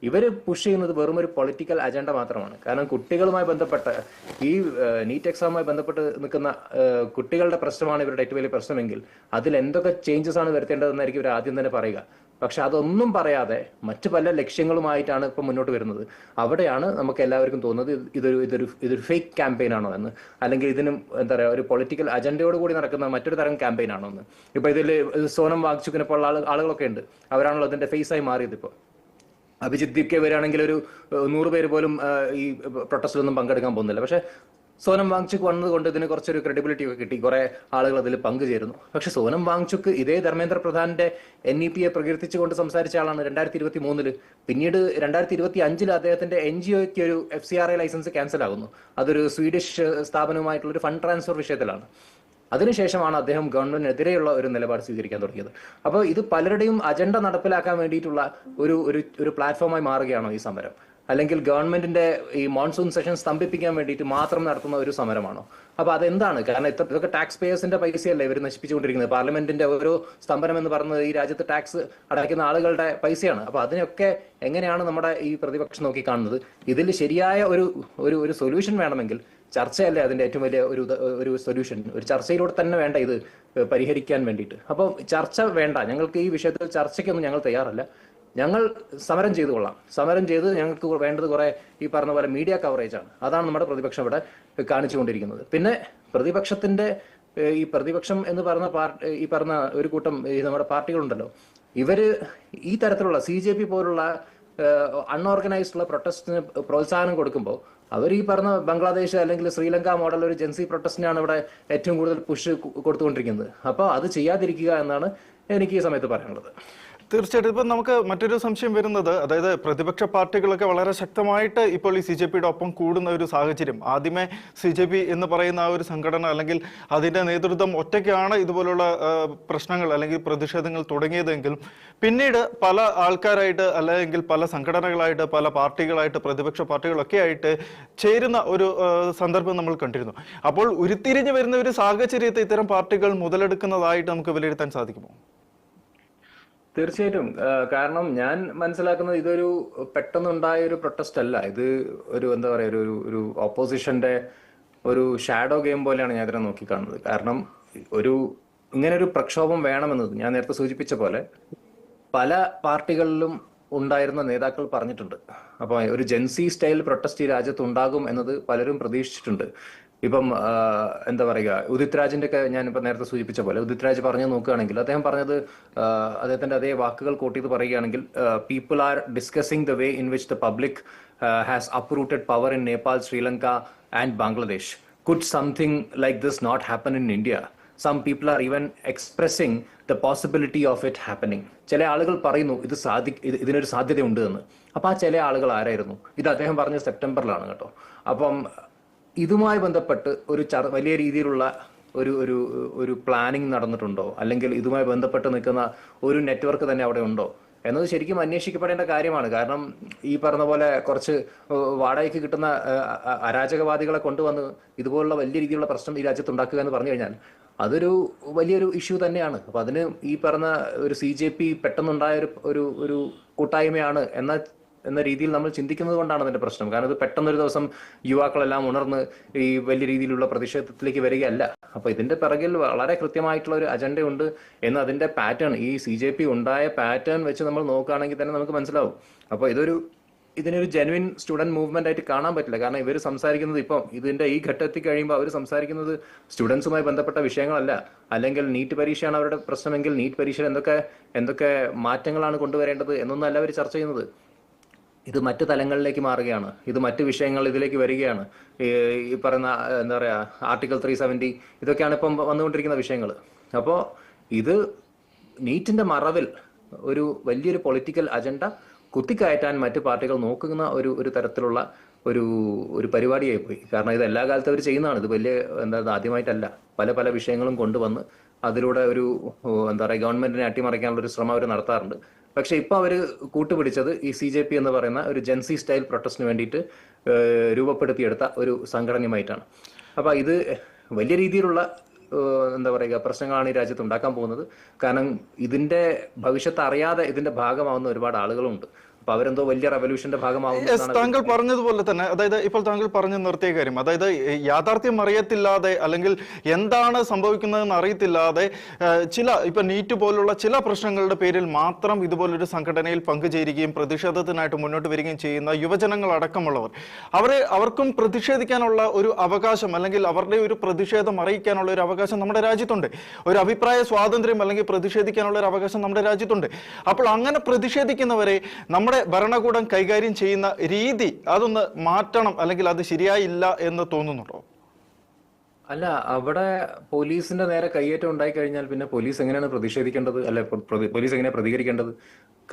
ഇവർ പുഷ് ചെയ്യുന്നത് വെറും ഒരു പൊളിറ്റിക്കൽ അജണ്ട മാത്രമാണ്. കാരണം കുട്ടികളുമായി ബന്ധപ്പെട്ട ഈ നീറ്റ് എക്സാമുമായി ബന്ധപ്പെട്ട് നിൽക്കുന്ന കുട്ടികളുടെ പ്രശ്നമാണ് ഇവരുടെ ഏറ്റവും വലിയ പ്രശ്നമെങ്കിൽ അതിൽ എന്തൊക്കെ ചേഞ്ചസ് ആണ് വരുത്തേണ്ടതെന്നായിരിക്കും ഇവർ ആദ്യം തന്നെ പറയുക. പക്ഷെ അതൊന്നും പറയാതെ മറ്റു പല ലക്ഷ്യങ്ങളുമായിട്ടാണ് ഇപ്പം മുന്നോട്ട് വരുന്നത്. അവിടെയാണ് നമുക്ക് എല്ലാവർക്കും തോന്നുന്നത് ഇതൊരു ഫേക്ക് ക്യാമ്പയിൻ ആണോ എന്ന്, അല്ലെങ്കിൽ ഇതിനും എന്താ പറയുക ഒരു പൊളിറ്റിക്കൽ അജണ്ടയോട് കൂടി നടക്കുന്ന മറ്റൊരു തരം ക്യാമ്പയിൻ ആണോ എന്ന്. ഇപ്പൊ ഇതിൽ സോനം വാങ്ചുക്കിനെ പോലുള്ള ആളുകളൊക്കെ ഉണ്ട്. അവരാണല്ലോ അതിന്റെ ഫേസായി മാറിയത്. ഇപ്പോൾ അഭിജിത് ദീപ്കെ വരികയാണെങ്കിൽ ഒരു 100 പേര് പോലും ഈ പ്രൊട്ടസ്റ്റിലൊന്നും പങ്കെടുക്കാൻ പോകുന്നില്ല. പക്ഷെ സോനം വാങ്ചുക്ക് വന്നതുകൊണ്ട് ഇതിന് കുറച്ചൊരു ക്രെഡിബിലിറ്റി ഒക്കെ കിട്ടി, കുറെ ആളുകൾ അതിൽ പങ്കുചേരുന്നു. പക്ഷെ സോനം വാങ്ചുക്ക് ഇതേ ധർമ്മേന്ദ്ര പ്രധാന്റെ NEPയെ പ്രകീർത്തിച്ചുകൊണ്ട് സംസാരിച്ച ആളാണ് 2023-ല്. പിന്നീട് 2025-ല് അദ്ദേഹത്തിന്റെ NGOയ്ക്ക് ഒരു FCRA ലൈസൻസ് ക്യാൻസൽ ആകുന്നു. അതൊരു സ്വീഡിഷ് സ്ഥാപനവുമായിട്ടുള്ള ഒരു ഫണ്ട് ട്രാൻസ്ഫർ വിഷയത്തിലാണ്. അതിനുശേഷമാണ് അദ്ദേഹം ഗവൺമെന്റിനെതിരെയുള്ള ഒരു നിലപാട് സ്വീകരിക്കാൻ തുടങ്ങിയത്. അപ്പോൾ ഇത് പലരുടെയും അജണ്ട നടപ്പിലാക്കാൻ വേണ്ടിയിട്ടുള്ള ഒരു പ്ലാറ്റ്ഫോമായി മാറുകയാണോ ഈ സമരം? അല്ലെങ്കിൽ ഗവൺമെന്റിന്റെ ഈ മോൺസൂൺ സെഷൻ സ്തംഭിപ്പിക്കാൻ വേണ്ടിയിട്ട് മാത്രം നടത്തുന്ന ഒരു സമരമാണോ? അപ്പൊ അതെന്താണ്? കാരണം ഇതൊക്കെ ടാക്സ് പേയേഴ്സിന്റെ പൈസയല്ലേ ഇവർ നശിപ്പിച്ചുകൊണ്ടിരിക്കുന്നത്. പാർലമെന്റിന്റെ ഓരോ സ്തംഭനം എന്ന് പറയുന്നത് ഈ രാജ്യത്ത് ടാക്സ് അടയ്ക്കുന്ന ആളുകളുടെ പൈസയാണ്. അപ്പൊ അതിനൊക്കെ എങ്ങനെയാണ് നമ്മുടെ ഈ പ്രതിപക്ഷം നോക്കി കാണുന്നത്? ഇതിൽ ശരിയായ ഒരു സൊല്യൂഷൻ വേണമെങ്കിൽ ചർച്ചയല്ലേ അതിന്റെ ഏറ്റവും വലിയ ഒരു സൊല്യൂഷൻ. ഒരു ചർച്ചയിലൂടെ തന്നെ വേണ്ട ഇത് പരിഹരിക്കാൻ വേണ്ടിയിട്ട്. അപ്പോൾ ചർച്ച വേണ്ട, ഞങ്ങൾക്ക് ഈ വിഷയത്തിൽ ചർച്ചയ്ക്കൊന്നും ഞങ്ങൾ തയ്യാറല്ല. ഞങ്ങൾ സമരം ചെയ്തു കൊള്ളാം. സമരം ചെയ്ത് ഞങ്ങൾക്ക് വേണ്ടത് കുറെ ഈ പറഞ്ഞ പോലെ മീഡിയ കവറേജ് ആണ്. അതാണ് നമ്മുടെ പ്രതിപക്ഷം ഇവിടെ കാണിച്ചുകൊണ്ടിരിക്കുന്നത്. പിന്നെ ഈ പ്രതിപക്ഷം എന്ന് ഈ പറഞ്ഞ ഒരു കൂട്ടം നമ്മുടെ പാർട്ടികളുണ്ടല്ലോ, ഇവര് ഈ തരത്തിലുള്ള CJP പോലുള്ള അൺഓർഗനൈസ്ഡ് പ്രൊട്ടസ്റ്റിന് പ്രോത്സാഹനം കൊടുക്കുമ്പോൾ അവർ ഈ പറഞ്ഞ ബംഗ്ലാദേശ് അല്ലെങ്കിൽ ശ്രീലങ്ക മോഡൽ ഒരു ജൻസി പ്രൊട്ടസ്റ്റിനാണ് ഇവിടെ ഏറ്റവും കൂടുതൽ പുഷ് കൊടുത്തുകൊണ്ടിരിക്കുന്നത്. അപ്പോൾ അത് ചെയ്യാതിരിക്കുക എന്നാണ് എനിക്ക് ഈ സമയത്ത് പറയാനുള്ളത്. തീർച്ചയായിട്ടും ഇപ്പം നമുക്ക് മറ്റൊരു സംശയം വരുന്നത്, അതായത് പ്രതിപക്ഷ പാർട്ടികളൊക്കെ വളരെ ശക്തമായിട്ട് ഇപ്പോൾ ഈ CJPയുടെ ഒപ്പം കൂടുന്ന ഒരു സാഹചര്യം. ആദ്യമേ CJP എന്ന് പറയുന്ന ആ ഒരു സംഘടന അല്ലെങ്കിൽ അതിൻ്റെ നേതൃത്വം ഒറ്റയ്ക്കാണ് ഇതുപോലുള്ള പ്രശ്നങ്ങൾ അല്ലെങ്കിൽ പ്രതിഷേധങ്ങൾ തുടങ്ങിയതെങ്കിലും പിന്നീട് പല ആൾക്കാരായിട്ട് അല്ലെങ്കിൽ പല സംഘടനകളായിട്ട് പല പാർട്ടികളായിട്ട് പ്രതിപക്ഷ പാർട്ടികളൊക്കെ ആയിട്ട് ചേരുന്ന ഒരു സന്ദർഭം നമ്മൾ കണ്ടിരുന്നു. അപ്പോൾ ഉരുത്തിരിഞ്ഞു വരുന്ന ഒരു സാഹചര്യത്തെ ഇത്തരം പാർട്ടികൾ മുതലെടുക്കുന്നതായിട്ട് നമുക്ക് വിലയിരുത്താൻ സാധിക്കുമോ? തീർച്ചയായിട്ടും. കാരണം ഞാൻ മനസ്സിലാക്കുന്നത് ഇതൊരു പെട്ടെന്നുണ്ടായ ഒരു പ്രൊട്ടസ്റ്റ് അല്ല. ഇത് ഒരു എന്താ പറയുക ഒരു ഓപ്പോസിഷന്റെ ഒരു ഷാഡോ ഗെയിം പോലെയാണ് ഞാൻ ഇതിനെ നോക്കിക്കാണുന്നത്. കാരണം ഇങ്ങനെ ഒരു പ്രക്ഷോഭം വേണമെന്നത് ഞാൻ നേരത്തെ സൂചിപ്പിച്ച പോലെ പല പാർട്ടികളിലും ഉണ്ടായിരുന്ന നേതാക്കൾ പറഞ്ഞിട്ടുണ്ട്. അപ്പൊ ഒരു ജെൻസി സ്റ്റൈൽ പ്രൊട്ടസ്റ്റ് ഈ രാജ്യത്ത് ഉണ്ടാകും എന്നത് പലരും പ്രതീക്ഷിച്ചിട്ടുണ്ട്. ഇപ്പം എന്താ പറയുക, ഉദിത് രാജിന്റെ ഒക്കെ ഞാനിപ്പോ നേരത്തെ സൂചിപ്പിച്ച പോലെ ഉദിത് രാജ് പറഞ്ഞു നോക്കുകയാണെങ്കിൽ അദ്ദേഹം പറഞ്ഞത് അദ്ദേഹത്തിന്റെ അതേ വാക്കുകൾ കോട്ട് ചെയ്ത് പറയുകയാണെങ്കിൽ people are discussing the way in which the public has uprooted power in Nepal, Sri Lanka and Bangladesh. Could something like this not happen in India? Some people are even expressing the possibility of it happening. ചില ആളുകൾ പറയുന്നു ഇതിനൊരു സാധ്യതയുണ്ട് എന്ന്. അപ്പൊ ആ ചില ആളുകൾ ആരായിരുന്നു? ഇത് അദ്ദേഹം പറഞ്ഞ സെപ്റ്റംബറിലാണ് കേട്ടോ. അപ്പം ഇതുമായി ബന്ധപ്പെട്ട് വലിയ രീതിയിലുള്ള ഒരു പ്ലാനിങ് നടന്നിട്ടുണ്ടോ? അല്ലെങ്കിൽ ഇതുമായി ബന്ധപ്പെട്ട് നിൽക്കുന്ന ഒരു നെറ്റ്വർക്ക് തന്നെ അവിടെ ഉണ്ടോ? എന്നത് ശരിക്കും അന്വേഷിക്കപ്പെടേണ്ട കാര്യമാണ്. കാരണം ഈ പറഞ്ഞ പോലെ കുറച്ച് വാടകയ്ക്ക് കിട്ടുന്ന അരാജകവാദികളെ കൊണ്ടുവന്ന് ഇതുപോലുള്ള വലിയ രീതിയിലുള്ള പ്രശ്നം ഈ രാജ്യത്ത് ഉണ്ടാക്കുക എന്ന് പറഞ്ഞു കഴിഞ്ഞാൽ അതൊരു വലിയൊരു ഇഷ്യൂ തന്നെയാണ്. അപ്പൊ അതിന് ഈ പറഞ്ഞ ഒരു CJP പെട്ടെന്നുണ്ടായ ഒരു കൂട്ടായ്മയാണ് എന്ന രീതിയിൽ നമ്മൾ ചിന്തിക്കുന്നത് കൊണ്ടാണ് അതിന്റെ പ്രശ്നം. കാരണം ഇത് പെട്ടെന്നൊരു ദിവസം യുവാക്കളെല്ലാം ഉണർന്ന് ഈ വലിയ രീതിയിലുള്ള പ്രതിഷേധത്തിലേക്ക് വരികയല്ല. അപ്പൊ ഇതിന്റെ പിറകിൽ വളരെ കൃത്യമായിട്ടുള്ള ഒരു അജണ്ട ഉണ്ട് എന്ന് അതിന്റെ പാറ്റേൺ, ഈ CJP ഉണ്ടായ പാറ്റേൺ വെച്ച് നമ്മൾ നോക്കുകയാണെങ്കിൽ തന്നെ നമുക്ക് മനസ്സിലാവും. അപ്പൊ ഇതിനൊരു ജെനുവിൻ സ്റ്റുഡന്റ് മൂവ്മെന്റ് ആയിട്ട് കാണാൻ പറ്റില്ല. കാരണം ഇവർ സംസാരിക്കുന്നത് ഇപ്പം ഇതിന്റെ ഈ ഘട്ടത്തിൽ കഴിയുമ്പോൾ അവർ സംസാരിക്കുന്നത് സ്റ്റുഡൻസുമായി ബന്ധപ്പെട്ട വിഷയങ്ങളല്ല. അല്ലെങ്കിൽ നീറ്റ് പരീക്ഷയാണ് അവരുടെ പ്രശ്നമെങ്കിൽ നീറ്റ് പരീക്ഷയിൽ എന്തൊക്കെ മാറ്റങ്ങളാണ് കൊണ്ടുവരേണ്ടത് എന്നൊന്നല്ല അവർ ചർച്ച ചെയ്യുന്നത്. ഇത് മറ്റു തലങ്ങളിലേക്ക് മാറുകയാണ്. ഇത് മറ്റു വിഷയങ്ങൾ ഇതിലേക്ക് വരികയാണ്. ഈ പറയുന്ന എന്താ പറയാ ആർട്ടിക്കിൾ 370 ഇതൊക്കെയാണ് ഇപ്പം വന്നുകൊണ്ടിരിക്കുന്ന വിഷയങ്ങൾ. അപ്പോൾ ഇത് നീറ്റിന്റെ മറവിൽ ഒരു വലിയൊരു പൊളിറ്റിക്കൽ അജണ്ട കുത്തിക്കയറ്റാൻ മറ്റു പാർട്ടികൾ നോക്കുന്ന ഒരു തരത്തിലുള്ള ഒരു പരിപാടിയായി പോയി. കാരണം ഇത് എല്ലാ കാലത്തും അവർ ചെയ്യുന്നതാണ്. ഇത് വലിയ ആദ്യമായിട്ടല്ല. പല വിഷയങ്ങളും കൊണ്ടുവന്ന് അതിലൂടെ എന്താ പറയുക ഗവൺമെന്റിനെ അട്ടിമറിക്കാനുള്ള ഒരു ശ്രമം അവർ നടത്താറുണ്ട്. പക്ഷെ ഇപ്പൊ അവര് കൂട്ടുപിടിച്ചത് ഈ CJP എന്ന് പറയുന്ന ഒരു ജെൻസി സ്റ്റൈൽ പ്രൊട്ടസ്റ്റിന് വേണ്ടിയിട്ട് രൂപപ്പെടുത്തിയെടുത്ത ഒരു സംഘടനയുമായിട്ടാണ്. അപ്പൊ ഇത് വലിയ രീതിയിലുള്ള എന്താ പറയുക പ്രശ്നങ്ങളാണ് ഈ രാജ്യത്ത് ഉണ്ടാക്കാൻ പോകുന്നത്. കാരണം ഇതിന്റെ ഭവിഷ്യത്ത് അറിയാതെ ഇതിന്റെ ഭാഗമാവുന്ന ഒരുപാട് ആളുകളുണ്ട്. അപ്പൊ അവരെന്തോ വലിയ റെവല്യൂഷന്റെ ഭാഗമാവുന്നു. താങ്കൾ പറഞ്ഞതുപോലെ തന്നെ, അതായത് ഇപ്പോൾ താങ്കൾ പറഞ്ഞു നിർത്തിയ കാര്യം, അതായത് യാഥാർത്ഥ്യം അറിയത്തില്ലാതെ അല്ലെങ്കിൽ എന്താണ് സംഭവിക്കുന്നതെന്ന് അറിയത്തില്ലാതെ ഇപ്പൊ നീറ്റ് പോലുള്ള ചില പ്രശ്നങ്ങളുടെ പേരിൽ മാത്രം ഇതുപോലൊരു സംഘടനയിൽ പങ്കുചേരുകയും പ്രതിഷേധത്തിനായിട്ട് മുന്നോട്ട് വരികയും ചെയ്യുന്ന യുവജനങ്ങൾ അടക്കമുള്ളവർ, അവർക്കും പ്രതിഷേധിക്കാനുള്ള ഒരു അവകാശം അല്ലെങ്കിൽ അവരുടെ ഒരു പ്രതിഷേധം അറിയിക്കാനുള്ള ഒരു അവകാശം നമ്മുടെ രാജ്യത്തുണ്ട്. ഒരു അഭിപ്രായ സ്വാതന്ത്ര്യം അല്ലെങ്കിൽ പ്രതിഷേധിക്കാനുള്ള ഒരു അവകാശം നമ്മുടെ രാജ്യത്തുണ്ട്. അപ്പോൾ അങ്ങനെ പ്രതിഷേധിക്കുന്നവരെ നമ്മുടെ ഭരണകൂടം കൈകാര്യം ചെയ്യുന്ന രീതി അതൊന്ന് മാറ്റണം, അല്ലെങ്കിൽ അത് ശരിയായില്ല എന്ന് തോന്നുന്നുണ്ടോ? അല്ല, അവിടെ പോലീസിന്റെ നേരെ കയ്യേറ്റം ഉണ്ടായി കഴിഞ്ഞാൽ പിന്നെ പോലീസ് എങ്ങനെയാണ് പ്രതിഷേധിക്കേണ്ടത്? അല്ലെ, പോലീസ് എങ്ങനെയാണ് പ്രതികരിക്കേണ്ടത്?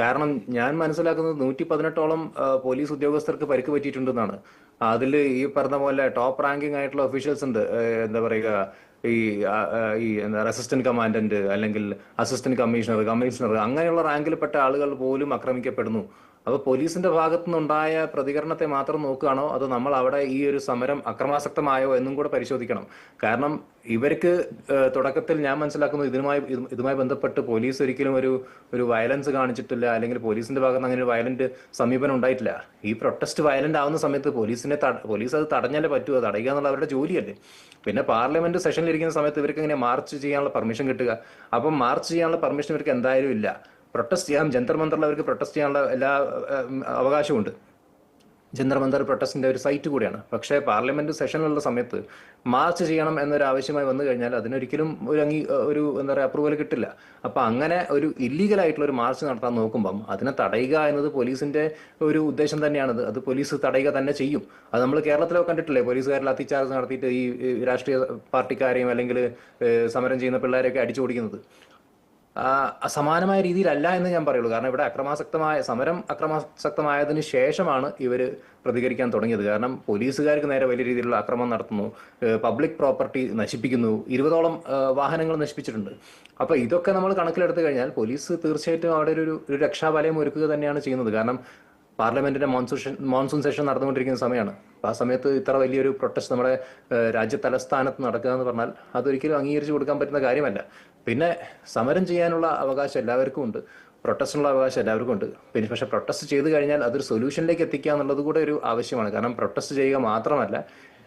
കാരണം ഞാൻ മനസ്സിലാക്കുന്നത് 118ഓളം പോലീസ് ഉദ്യോഗസ്ഥർക്ക് പരിക്ക് പറ്റിയിട്ടുണ്ടെന്നാണ്. അതിൽ ഈ പറഞ്ഞ പോലെ ടോപ്പ് റാങ്കിങ് ആയിട്ടുള്ള ഒഫീഷ്യൽസ് ഉണ്ട്. എന്താ പറയുക, ഈ അസിസ്റ്റന്റ് കമാൻഡന്റ് അല്ലെങ്കിൽ അസിസ്റ്റന്റ് കമ്മീഷണർ അങ്ങനെയുള്ള റാങ്കിൽപ്പെട്ട ആളുകൾ പോലും ആക്രമിക്കപ്പെടുന്നു. അപ്പൊ പോലീസിന്റെ ഭാഗത്തു നിന്നുണ്ടായ പ്രതികരണത്തെ മാത്രം നോക്കുകയാണോ അതോ നമ്മൾ അവിടെ ഈ ഒരു സമരം അക്രമാസക്തമായോ എന്നും കൂടെ പരിശോധിക്കണം. കാരണം ഇവർക്ക് തുടക്കത്തിൽ ഞാൻ മനസ്സിലാക്കുന്നത് ഇതുമായി ബന്ധപ്പെട്ട് പോലീസ് ഒരിക്കലും ഒരു വയലൻസ് കാണിച്ചിട്ടില്ല, അല്ലെങ്കിൽ പോലീസിന്റെ ഭാഗത്ത് നിന്ന് അങ്ങനെ ഒരു വയലന്റ് സമീപനം ഉണ്ടായിട്ടില്ല. ഈ പ്രൊട്ടസ്റ്റ് വയലന്റ് ആവുന്ന സമയത്ത് പോലീസ് അത് തടഞ്ഞാലേ പറ്റുക. തടയുക എന്നുള്ള അവരുടെ ജോലിയല്ലേ. പിന്നെ പാർലമെന്റ് സെഷനിൽ ഇരിക്കുന്ന സമയത്ത് ഇവർക്ക് എങ്ങനെ മാർച്ച് ചെയ്യാനുള്ള പെർമിഷൻ കിട്ടുക? അപ്പം മാർച്ച് ചെയ്യാനുള്ള പെർമിഷൻ ഇവർക്ക് എന്തായാലും ഇല്ല. പ്രൊട്ടസ്റ്റ് ചെയ്യാം, ജന്തർ മന്ദറിൽ അവർക്ക് പ്രൊട്ടസ്റ്റ് ചെയ്യാനുള്ള എല്ലാ അവകാശമുണ്ട്. ജന്തർ മന്ദർ പ്രൊട്ടസ്റ്റിന്റെ ഒരു സൈറ്റ് കൂടിയാണ്. പക്ഷേ പാർലമെന്റ് സെഷനിലുള്ള സമയത്ത് മാർച്ച് ചെയ്യണം എന്നൊരു ആവശ്യമായി വന്നു കഴിഞ്ഞാൽ അതിനൊരിക്കലും ഒരു എന്താ പറയുക അപ്രൂവൽ കിട്ടില്ല. അപ്പൊ അങ്ങനെ ഒരു ഇല്ലീഗൽ ആയിട്ടുള്ള ഒരു മാർച്ച് നടത്താൻ നോക്കുമ്പം അതിനെ തടയുക എന്നത് പോലീസിന്റെ ഒരു ഉദ്ദേശം തന്നെയാണത്. അത് പോലീസ് തടയുക തന്നെ ചെയ്യും. അത് നമ്മൾ കേരളത്തിലൊക്കെ കണ്ടിട്ടില്ലേ, പോലീസുകാരിൽ അത്തിച്ചാർജ് നടത്തിയിട്ട് ഈ രാഷ്ട്രീയ പാർട്ടിക്കാരെയും അല്ലെങ്കിൽ സമരം ചെയ്യുന്ന പിള്ളേരെയൊക്കെ അടിച്ചു ഓടിക്കുന്നത്. സമാനമായ രീതിയിലല്ല എന്ന് ഞാൻ പറയുള്ളൂ. കാരണം ഇവിടെ സമരം അക്രമാസക്തമായതിനു ശേഷമാണ് ഇവർ പ്രതികരിക്കാൻ തുടങ്ങിയത്. കാരണം പോലീസുകാർക്ക് നേരെ വലിയ രീതിയിലുള്ള ആക്രമണം നടത്തുന്നു, പബ്ലിക് പ്രോപ്പർട്ടി നശിപ്പിക്കുന്നു, 20ഓളം വാഹനങ്ങൾ നശിപ്പിച്ചിട്ടുണ്ട്. അപ്പൊ ഇതൊക്കെ നമ്മൾ കണക്കിലെടുത്തു കഴിഞ്ഞാൽ പോലീസ് തീർച്ചയായിട്ടും അവിടെ ഒരു രക്ഷാവലയം ഒരുക്കുക തന്നെയാണ് ചെയ്യുന്നത്. കാരണം പാർലമെന്റിന്റെ മോൺസൂൺ സെഷൻ നടന്നുകൊണ്ടിരിക്കുന്ന സമയമാണ്. അപ്പൊ ആ സമയത്ത് ഇത്ര വലിയൊരു പ്രൊട്ടസ്റ്റ് നമ്മുടെ രാജ്യ തലസ്ഥാനത്ത് നടക്കുക എന്ന് പറഞ്ഞാൽ അതൊരിക്കലും അംഗീകരിച്ചു കൊടുക്കാൻ പറ്റുന്ന കാര്യമല്ല. പിന്നെ സമരം ചെയ്യാനുള്ള അവകാശം എല്ലാവർക്കും ഉണ്ട്, പ്രൊട്ടസ്റ്റിനുള്ള അവകാശം എല്ലാവർക്കും ഉണ്ട്. പിന്നെ പക്ഷെ പ്രൊട്ടസ്റ്റ് ചെയ്ത് കഴിഞ്ഞാൽ അതൊരു സൊല്യൂഷനിലേക്ക് എത്തിക്കുക എന്നുള്ളത് കൂടെ ഒരു ആവശ്യമാണ്. കാരണം പ്രൊട്ടസ്റ്റ് ചെയ്യുക മാത്രമല്ല,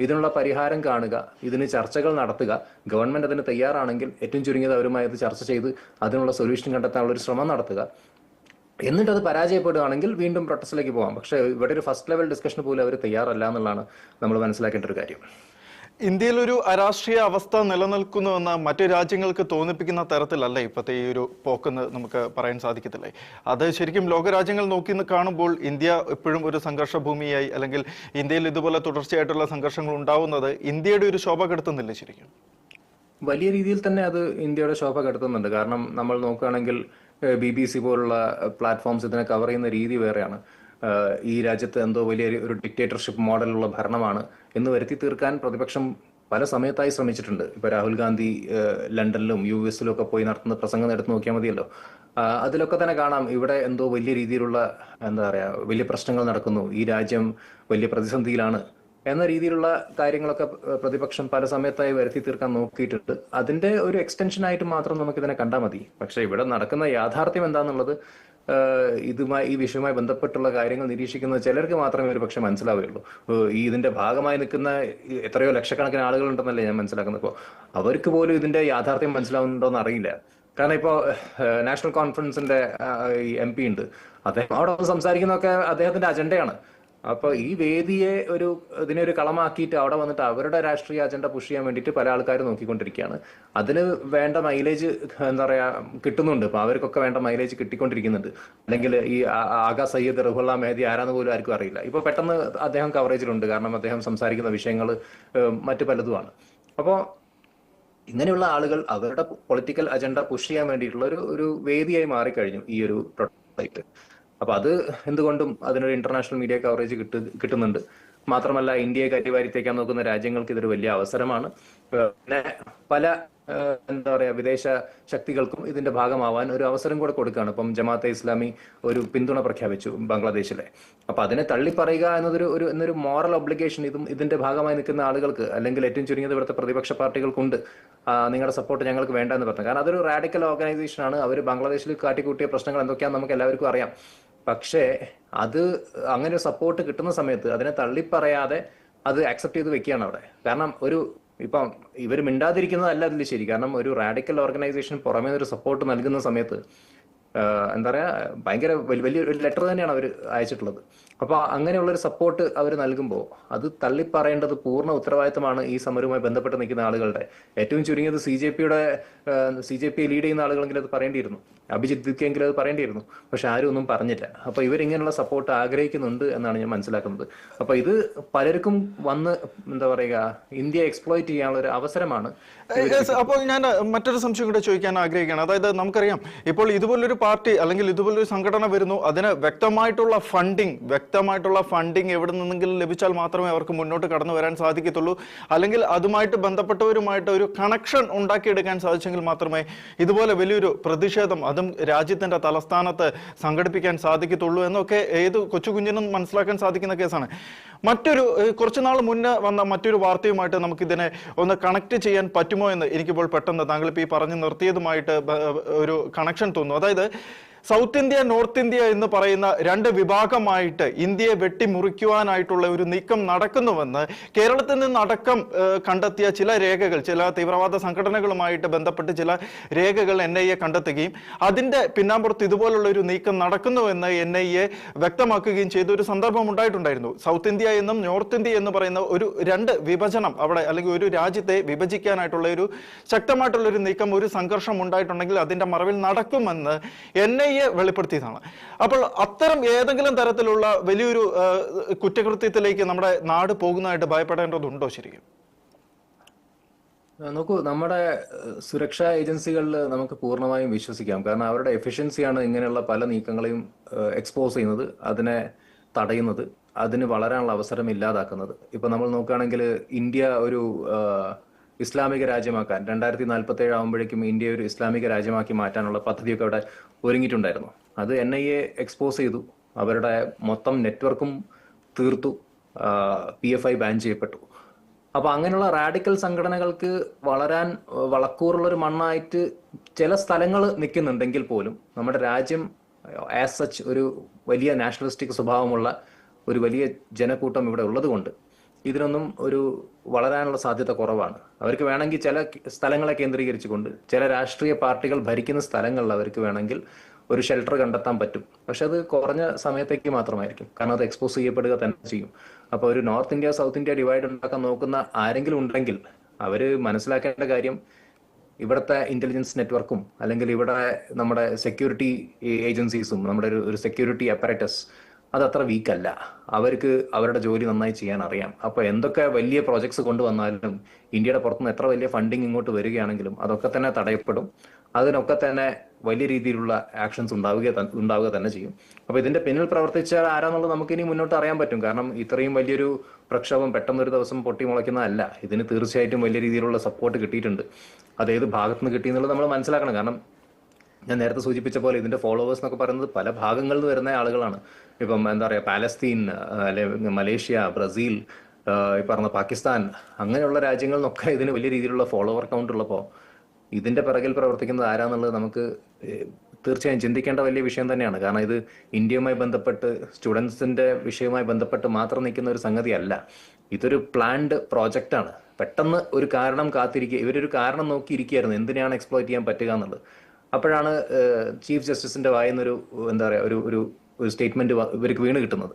ഇതിനുള്ള പരിഹാരം കാണുക, ഇതിന് ചർച്ചകൾ നടത്തുക. ഗവൺമെന്റ് അതിന് തയ്യാറാണെങ്കിൽ ഏറ്റവും ചുരുങ്ങിയത് അവരുമായി അത് ചർച്ച ചെയ്ത് അതിനുള്ള സൊല്യൂഷൻ കണ്ടെത്താനുള്ള ഒരു ശ്രമം നടത്തുക. എന്നിട്ട് അത് പരാജയപ്പെടുകയാണെങ്കിൽ വീണ്ടും പ്രൊട്ടസ്റ്റിലേക്ക് പോകാം. പക്ഷെ ഇവിടെ ഒരു ഫസ്റ്റ് ലെവൽ ഡിസ്കഷൻ പോലും അവർ തയ്യാറല്ല എന്നുള്ളതാണ് നമ്മൾ മനസ്സിലാക്കേണ്ട ഒരു കാര്യം. ഇന്ത്യയിൽ ഒരു അരാഷ്ട്രീയ അവസ്ഥ നിലനിൽക്കുന്നുവെന്ന് മറ്റു രാജ്യങ്ങൾക്ക് തോന്നിപ്പിക്കുന്ന തരത്തിലല്ല ഇപ്പോഴത്തെ ഈ ഒരു പോക്കെന്ന് നമുക്ക് പറയാൻ സാധിക്കത്തില്ലേ? അത് ശരിക്കും ലോകരാജ്യങ്ങൾ നോക്കി കാണുമ്പോൾ ഇന്ത്യ എപ്പോഴും ഒരു സംഘർഷ ഭൂമിയായി, അല്ലെങ്കിൽ ഇന്ത്യയിൽ ഇതുപോലെ തുടർച്ചയായിട്ടുള്ള സംഘർഷങ്ങൾ ഉണ്ടാവുന്നത് ഇന്ത്യയുടെ ഒരു ശോഭ കെടുത്തുന്നില്ല? ശരിക്കും വലിയ രീതിയിൽ തന്നെ അത് ഇന്ത്യയുടെ ശോഭ കെടുത്തുന്നുണ്ട്. കാരണം നമ്മൾ നോക്കുകയാണെങ്കിൽ BBC പോലുള്ള പ്ലാറ്റ്ഫോംസ് ഇതിനെ കവർ ചെയ്യുന്ന രീതി വേറെയാണ്. ഈ രാജ്യത്ത് എന്തോ വലിയ ഒരു ഡിക്റ്റേറ്റർഷിപ്പ് മോഡലുള്ള ഭരണമാണ് എന്ന് വരുത്തി തീർക്കാൻ പ്രതിപക്ഷം പല സമയത്തായി ശ്രമിച്ചിട്ടുണ്ട്. ഇപ്പൊ രാഹുൽ ഗാന്ധി ലണ്ടനിലും US ഒക്കെ പോയി നടത്തുന്ന പ്രസംഗം എടുത്ത് നോക്കിയാൽ മതിയല്ലോ. അതിലൊക്കെ തന്നെ കാണാം ഇവിടെ എന്തോ വലിയ രീതിയിലുള്ള എന്താ പറയാ വലിയ പ്രശ്നങ്ങൾ നടക്കുന്നു, ഈ രാജ്യം വലിയ പ്രതിസന്ധിയിലാണ് എന്ന രീതിയിലുള്ള കാര്യങ്ങളൊക്കെ പ്രതിപക്ഷം പല സമയത്തായി വരുത്തി തീർക്കാൻ നോക്കിയിട്ടുണ്ട്. അതിന്റെ ഒരു എക്സ്റ്റൻഷൻ ആയിട്ട് മാത്രം നമുക്ക് ഇതിനെ കണ്ടാൽ മതി. പക്ഷെ ഇവിടെ നടക്കുന്ന യാഥാർത്ഥ്യം എന്താണെന്നുള്ളത് ഈ വിഷയവുമായി ബന്ധപ്പെട്ടുള്ള കാര്യങ്ങൾ നിരീക്ഷിക്കുന്ന ചിലർക്ക് മാത്രമേ ഒരു പക്ഷെ മനസ്സിലാവുകയുള്ളൂ. ഈ ഇതിന്റെ ഭാഗമായി നിൽക്കുന്ന എത്രയോ ലക്ഷക്കണക്കിന് ആളുകൾ ഉണ്ടെന്നല്ലേ ഞാൻ മനസ്സിലാക്കുന്നത്. ഇപ്പോൾ അവർക്ക് പോലും ഇതിന്റെ യാഥാർത്ഥ്യം മനസ്സിലാവുന്നുണ്ടോ എന്ന് അറിയില്ല. കാരണം ഇപ്പോൾ നാഷണൽ കോൺഫറൻസിന്റെ ഈ MP ഉണ്ട്, അദ്ദേഹം അവിടെ വന്ന് സംസാരിക്കുന്നതൊക്കെ അദ്ദേഹത്തിന്റെ അജണ്ടയാണ്. അപ്പൊ ഈ വേദിയെ ഇതിനെ ഒരു കളമാക്കിയിട്ട് അവിടെ വന്നിട്ട് അവരുടെ രാഷ്ട്രീയ അജണ്ട പുഷ് ചെയ്യാൻ വേണ്ടിയിട്ട് പല ആൾക്കാരും നോക്കിക്കൊണ്ടിരിക്കുകയാണ്. അതിന് വേണ്ട മൈലേജ് എന്താ പറയാ കിട്ടുന്നുണ്ട്. അപ്പൊ അവർക്കൊക്കെ വേണ്ട മൈലേജ് കിട്ടിക്കൊണ്ടിരിക്കുന്നുണ്ട്. അല്ലെങ്കിൽ ഈ ആഗാ സയ്യിദ് റഹുല്ല മെഹദി ആരാന്ന് പോലും ആർക്കും അറിയില്ല. ഇപ്പൊ പെട്ടെന്ന് അദ്ദേഹം കവറേജിലുണ്ട്, കാരണം അദ്ദേഹം സംസാരിക്കുന്ന വിഷയങ്ങൾ മറ്റു പലതുമാണ്. അപ്പോൾ ഇങ്ങനെയുള്ള ആളുകൾ അവരുടെ പൊളിറ്റിക്കൽ അജണ്ട പുഷ് ചെയ്യാൻ വേണ്ടിയിട്ടുള്ള ഒരു വേദിയായി മാറിക്കഴിഞ്ഞു ഈ ഒരു പ്രൊട്ടസ്റ്റ്. അപ്പൊ അത് എന്തുകൊണ്ടും അതിനൊരു ഇന്റർനാഷണൽ മീഡിയ കവറേജ് കിട്ടുന്നുണ്ട്. മാത്രമല്ല, ഇന്ത്യയെ കരിവാരിത്തേക്കാൻ നോക്കുന്ന രാജ്യങ്ങൾക്ക് ഇതൊരു വലിയ അവസരമാണ്. പിന്നെ പല എന്താ പറയാ വിദേശ ശക്തികൾക്കും ഇതിന്റെ ഭാഗമാവാൻ ഒരു അവസരം കൂടെ കൊടുക്കുകയാണ്. ഇപ്പം ജമാഅത്തെ ഇസ്ലാമി ഒരു പിന്തുണ പ്രഖ്യാപിച്ചു ബംഗ്ലാദേശിലെ. അപ്പൊ അതിനെ തള്ളിപ്പറയുക എന്നൊരു മോറൽ ഒബ്ലിഗേഷൻ ഇതിന്റെ ഭാഗമായി നിൽക്കുന്ന ആളുകൾക്ക്, അല്ലെങ്കിൽ ഏറ്റവും ചുരുങ്ങിയത് ഇവിടുത്തെ പ്രതിപക്ഷ പാർട്ടികൾക്കുണ്ട്. നിങ്ങളുടെ സപ്പോർട്ട് ഞങ്ങൾക്ക് വേണ്ട എന്ന് പറഞ്ഞു. കാരണം അതൊരു റാഡിക്കൽ ഓർഗനൈസേഷൻ ആണ്. അവർ ബംഗ്ലാദേശിൽ കാട്ടിക്കൂട്ടിയ പ്രശ്നങ്ങൾ എന്തൊക്കെയാണെന്ന് നമുക്ക് എല്ലാവർക്കും അറിയാം. പക്ഷേ അത് അങ്ങനെ സപ്പോർട്ട് കിട്ടുന്ന സമയത്ത് അതിനെ തള്ളിപ്പറയാതെ അത് അക്സെപ്റ്റ് ചെയ്ത് വെക്കുകയാണ് അവിടെ. കാരണം ഇപ്പം ഇവർ മിണ്ടാതിരിക്കുന്നതല്ല അതിൽ ശരി. കാരണം ഒരു റാഡിക്കൽ ഓർഗനൈസേഷൻ പുറമേ ഒരു സപ്പോർട്ട് നൽകുന്ന സമയത്ത് എന്താ പറയാ ഭയങ്കര വലിയൊരു ലെറ്റർ തന്നെയാണ് അവർ അയച്ചിട്ടുള്ളത്. അപ്പൊ അങ്ങനെയുള്ള ഒരു സപ്പോർട്ട് അവർ നൽകുമ്പോൾ അത് തള്ളിപ്പറയേണ്ടത് പൂർണ്ണ ഉത്തരവാദിത്തമാണ് ഈ സമരവുമായി ബന്ധപ്പെട്ട് നിൽക്കുന്ന ആളുകളുടെ. ഏറ്റവും ചുരുങ്ങിയത് സി ജെ പി ലീഡ് ചെയ്യുന്ന ആളുകളെങ്കിലും അത് പറയേണ്ടിയിരുന്നു, അഭിജിത് ദിക്കെങ്കിലും അത് പറയേണ്ടിയിരുന്നു. പക്ഷെ ആരും ഒന്നും പറഞ്ഞില്ല. അപ്പൊ ഇവരിങ്ങനെയുള്ള സപ്പോർട്ട് ആഗ്രഹിക്കുന്നുണ്ട് എന്നാണ് ഞാൻ മനസ്സിലാക്കുന്നത്. അപ്പൊ ഇത് പലർക്കും വന്ന് എന്താ പറയുക ഇന്ത്യ എക്സ്പ്ലോയിറ്റ് ചെയ്യാനുള്ള ഒരു അവസരമാണ്. അപ്പോൾ ഞാൻ മറ്റൊരു സംശയം കൂടെ ചോദിക്കാൻ ആഗ്രഹിക്കുകയാണ്. അതായത് നമുക്കറിയാം, ഇപ്പോൾ ഇതുപോലൊരു പാർട്ടി അല്ലെങ്കിൽ ഇതുപോലൊരു സംഘടന വരുന്നു, അതിന് വ്യക്തമായിട്ടുള്ള ഫണ്ടിങ് എവിടെ നിന്നെങ്കിലും ലഭിച്ചാൽ മാത്രമേ അവർക്ക് മുന്നോട്ട് കടന്നു വരാൻ സാധിക്കത്തുള്ളൂ. അല്ലെങ്കിൽ അതുമായിട്ട് ബന്ധപ്പെട്ടവരുമായിട്ട് ഒരു കണക്ഷൻ ഉണ്ടാക്കിയെടുക്കാൻ സാധിച്ചെങ്കിൽ മാത്രമേ ഇതുപോലെ വലിയൊരു പ്രതിഷേധം അതും രാജ്യത്തിന്റെ തലസ്ഥാനത്ത് സംഘടിപ്പിക്കാൻ സാധിക്കത്തുള്ളൂ എന്നൊക്കെ ഏത് കൊച്ചു കുഞ്ഞിനും മനസ്സിലാക്കാൻ സാധിക്കുന്ന കേസാണ്. കുറച്ചുനാൾ മുന്നേ വന്ന മറ്റൊരു വാർത്തയുമായിട്ട് നമുക്കിതിനെ ഒന്ന് കണക്ട് ചെയ്യാൻ പറ്റുമോ എന്ന് എനിക്കിപ്പോൾ പെട്ടെന്ന് താങ്കൾ ഇപ്പോൾ ഈ പറഞ്ഞു നിർത്തിയതുമായിട്ട് ഒരു കണക്ഷൻ തോന്നുന്നു. അതായത് സൗത്ത് ഇന്ത്യ, നോർത്ത് ഇന്ത്യ എന്ന് പറയുന്ന രണ്ട് വിഭാഗമായിട്ട് ഇന്ത്യയെ വെട്ടിമുറിക്കുവാനായിട്ടുള്ള ഒരു നീക്കം നടക്കുന്നുവെന്ന് കേരളത്തിൽ നിന്നടക്കം കണ്ടെത്തിയ ചില രേഖകൾ, ചില തീവ്രവാദ സംഘടനകളുമായിട്ട് ബന്ധപ്പെട്ട് ചില രേഖകൾ NIA കണ്ടെത്തുകയും അതിന്റെ പിന്നാമ്പുറത്ത് ഇതുപോലുള്ള ഒരു നീക്കം നടക്കുന്നുവെന്ന് NIA വ്യക്തമാക്കുകയും ചെയ്ത ഒരു സന്ദർഭം ഉണ്ടായിട്ടുണ്ടായിരുന്നു. സൗത്ത് ഇന്ത്യ എന്നും നോർത്ത് ഇന്ത്യ എന്ന് പറയുന്ന രണ്ട് വിഭജനം അവിടെ, അല്ലെങ്കിൽ ഒരു രാജ്യത്തെ വിഭജിക്കാനായിട്ടുള്ള ഒരു ശക്തമായിട്ടുള്ള ഒരു നീക്കം, ഒരു സംഘർഷം ഉണ്ടായിട്ടുണ്ടെങ്കിൽ അതിന്റെ മറവിൽ നടക്കുമെന്ന് NIA വെളിപ്പെടുത്തിയതാണ്. അപ്പോൾ അത്തരം ഏതെങ്കിലും തരത്തിലുള്ള വലിയൊരു കുറ്റകൃത്യത്തിലേക്ക് നമ്മുടെ നാട് പോകുന്നതായിട്ട് ഭയപ്പെടേണ്ടതുണ്ടോ ശരിക്കും? നോക്കൂ, നമ്മുടെ സുരക്ഷാ ഏജൻസികളിൽ നമുക്ക് പൂർണ്ണമായും വിശ്വസിക്കാം. കാരണം അവരുടെ എഫിഷ്യൻസിയാണ് ഇങ്ങനെയുള്ള പല നീക്കങ്ങളെയും എക്സ്പോസ് ചെയ്യുന്നത്, അതിനെ തടയുന്നത്, അതിന് വളരാനുള്ള അവസരം ഇല്ലാതാക്കുന്നത്. ഇപ്പൊ നമ്മൾ നോക്കുകയാണെങ്കിൽ ഇന്ത്യ ഒരു ഇസ്ലാമിക രാജ്യമാക്കാൻ 2047 ആകുമ്പോഴേക്കും ഇന്ത്യ ഒരു ഇസ്ലാമിക രാജ്യമാക്കി മാറ്റാനുള്ള പദ്ധതിയൊക്കെ അവിടെ ഒരുങ്ങിയിട്ടുണ്ടായിരുന്നു. അത് NIA എക്സ്പോസ് ചെയ്തു, അവരുടെ മൊത്തം നെറ്റ്വർക്കും തീർത്തു, PFI ബാൻ ചെയ്യപ്പെട്ടു. അപ്പൊ അങ്ങനെയുള്ള റാഡിക്കൽ സംഘടനകൾക്ക് വളരാൻ വളക്കൂറുള്ളൊരു മണ്ണായിട്ട് ചില സ്ഥലങ്ങൾ നിൽക്കുന്നുണ്ടെങ്കിൽ പോലും നമ്മുടെ രാജ്യം ആസ് സച്ച് ഒരു വലിയ നാഷണലിസ്റ്റിക് സ്വഭാവമുള്ള ഒരു വലിയ ജനക്കൂട്ടം ഇവിടെ ഉള്ളത് കൊണ്ട് ഇതിനൊന്നും വളരാനുള്ള സാധ്യത കുറവാണ്. അവർക്ക് വേണമെങ്കിൽ ചില സ്ഥലങ്ങളെ കേന്ദ്രീകരിച്ചുകൊണ്ട് ചില രാഷ്ട്രീയ പാർട്ടികൾ ഭരിക്കുന്ന സ്ഥലങ്ങളിൽ അവർക്ക് വേണമെങ്കിൽ ഒരു ഷെൽട്ടർ കണ്ടെത്താൻ പറ്റും. പക്ഷെ അത് കുറഞ്ഞ സമയത്തേക്ക് മാത്രമായിരിക്കും, കാരണം അത് എക്സ്പോസ് ചെയ്യപ്പെടുക തന്നെ ചെയ്യും. അപ്പൊ ഒരു north India south India divide ഉണ്ടാക്കാൻ നോക്കുന്ന ആരെങ്കിലും ഉണ്ടെങ്കിൽ അവര് മനസ്സിലാക്കേണ്ട കാര്യം, ഇവിടുത്തെ ഇന്റലിജൻസ് നെറ്റ്വർക്കും അല്ലെങ്കിൽ ഇവിടെ നമ്മുടെ സെക്യൂരിറ്റി ഏജൻസീസും നമ്മുടെ ഒരു സെക്യൂരിറ്റി അപ്പറേറ്റസ് അതത്ര വീക്കല്ല. അവർക്ക് അവരുടെ ജോലി നന്നായി ചെയ്യാൻ അറിയാം. അപ്പൊ എന്തൊക്കെ വലിയ പ്രോജക്ട്സ് കൊണ്ടുവന്നാലും ഇന്ത്യയുടെ പുറത്തുനിന്ന് എത്ര വലിയ ഫണ്ടിങ് ഇങ്ങോട്ട് വരികയാണെങ്കിലും അതൊക്കെ തന്നെ തടയപ്പെടും. അതിനൊക്കെ തന്നെ വലിയ രീതിയിലുള്ള ആക്ഷൻസ് ഉണ്ടാവുക തന്നെ ചെയ്യും. അപ്പൊ ഇതിന്റെ പിന്നിൽ പ്രവർത്തിച്ച ആരാന്നുള്ളത് നമുക്ക് ഇനി മുന്നോട്ട് അറിയാൻ പറ്റും. കാരണം ഇത്രയും വലിയൊരു പ്രക്ഷോഭം പെട്ടെന്നൊരു ദിവസം പൊട്ടിമുളയ്ക്കുന്നതല്ല. ഇതിന് തീർച്ചയായിട്ടും വലിയ രീതിയിലുള്ള സപ്പോർട്ട് കിട്ടിയിട്ടുണ്ട്. അതേത് ഭാഗത്തുനിന്ന് കിട്ടിയെന്നുള്ളത് നമ്മൾ മനസ്സിലാക്കണം. കാരണം ഞാൻ നേരത്തെ സൂചിപ്പിച്ച പോലെ ഇതിന്റെ ഫോളോവേഴ്സ് എന്നൊക്കെ പറയുന്നത് പല ഭാഗങ്ങളിൽ നിന്ന് വരുന്ന ആളുകളാണ്. ഇപ്പം എന്താ പറയുക, പാലസ്തീൻ, അല്ലെ മലേഷ്യ, ബ്രസീൽ, ഈ പറഞ്ഞ പാകിസ്ഥാൻ, അങ്ങനെയുള്ള രാജ്യങ്ങളിൽ നിന്നൊക്കെ ഇതിന് വലിയ രീതിയിലുള്ള ഫോളോവർ കൗണ്ട് ഉള്ളപ്പോൾ ഇതിന്റെ പിറകിൽ പ്രവർത്തിക്കുന്നത് ആരാന്നുള്ളത് നമുക്ക് തീർച്ചയായും ചിന്തിക്കേണ്ട വലിയ വിഷയം തന്നെയാണ്. കാരണം ഇത് ഇന്ത്യയുമായി ബന്ധപ്പെട്ട് സ്റ്റുഡൻസിന്റെ വിഷയവുമായി ബന്ധപ്പെട്ട് മാത്രം നിൽക്കുന്ന ഒരു സംഗതിയല്ല. ഇതൊരു പ്ലാൻഡ് പ്രോജക്റ്റാണ്. പെട്ടെന്ന് ഒരു കാരണം കാത്തിരിക്കുക, ഇവരൊരു കാരണം നോക്കിയിരിക്കുകയായിരുന്നു എന്തിനാണ് എക്സ്പ്ലോയിറ്റ് ചെയ്യാൻ പറ്റുക എന്നുള്ളത്. അപ്പോഴാണ് ചീഫ് ജസ്റ്റിസിന്റെ വായിന്നൊരു എന്താ പറയുക ഒരു ഒരു സ്റ്റേറ്റ്മെന്റ് ഇവർക്ക് വീണ് കിട്ടുന്നത്.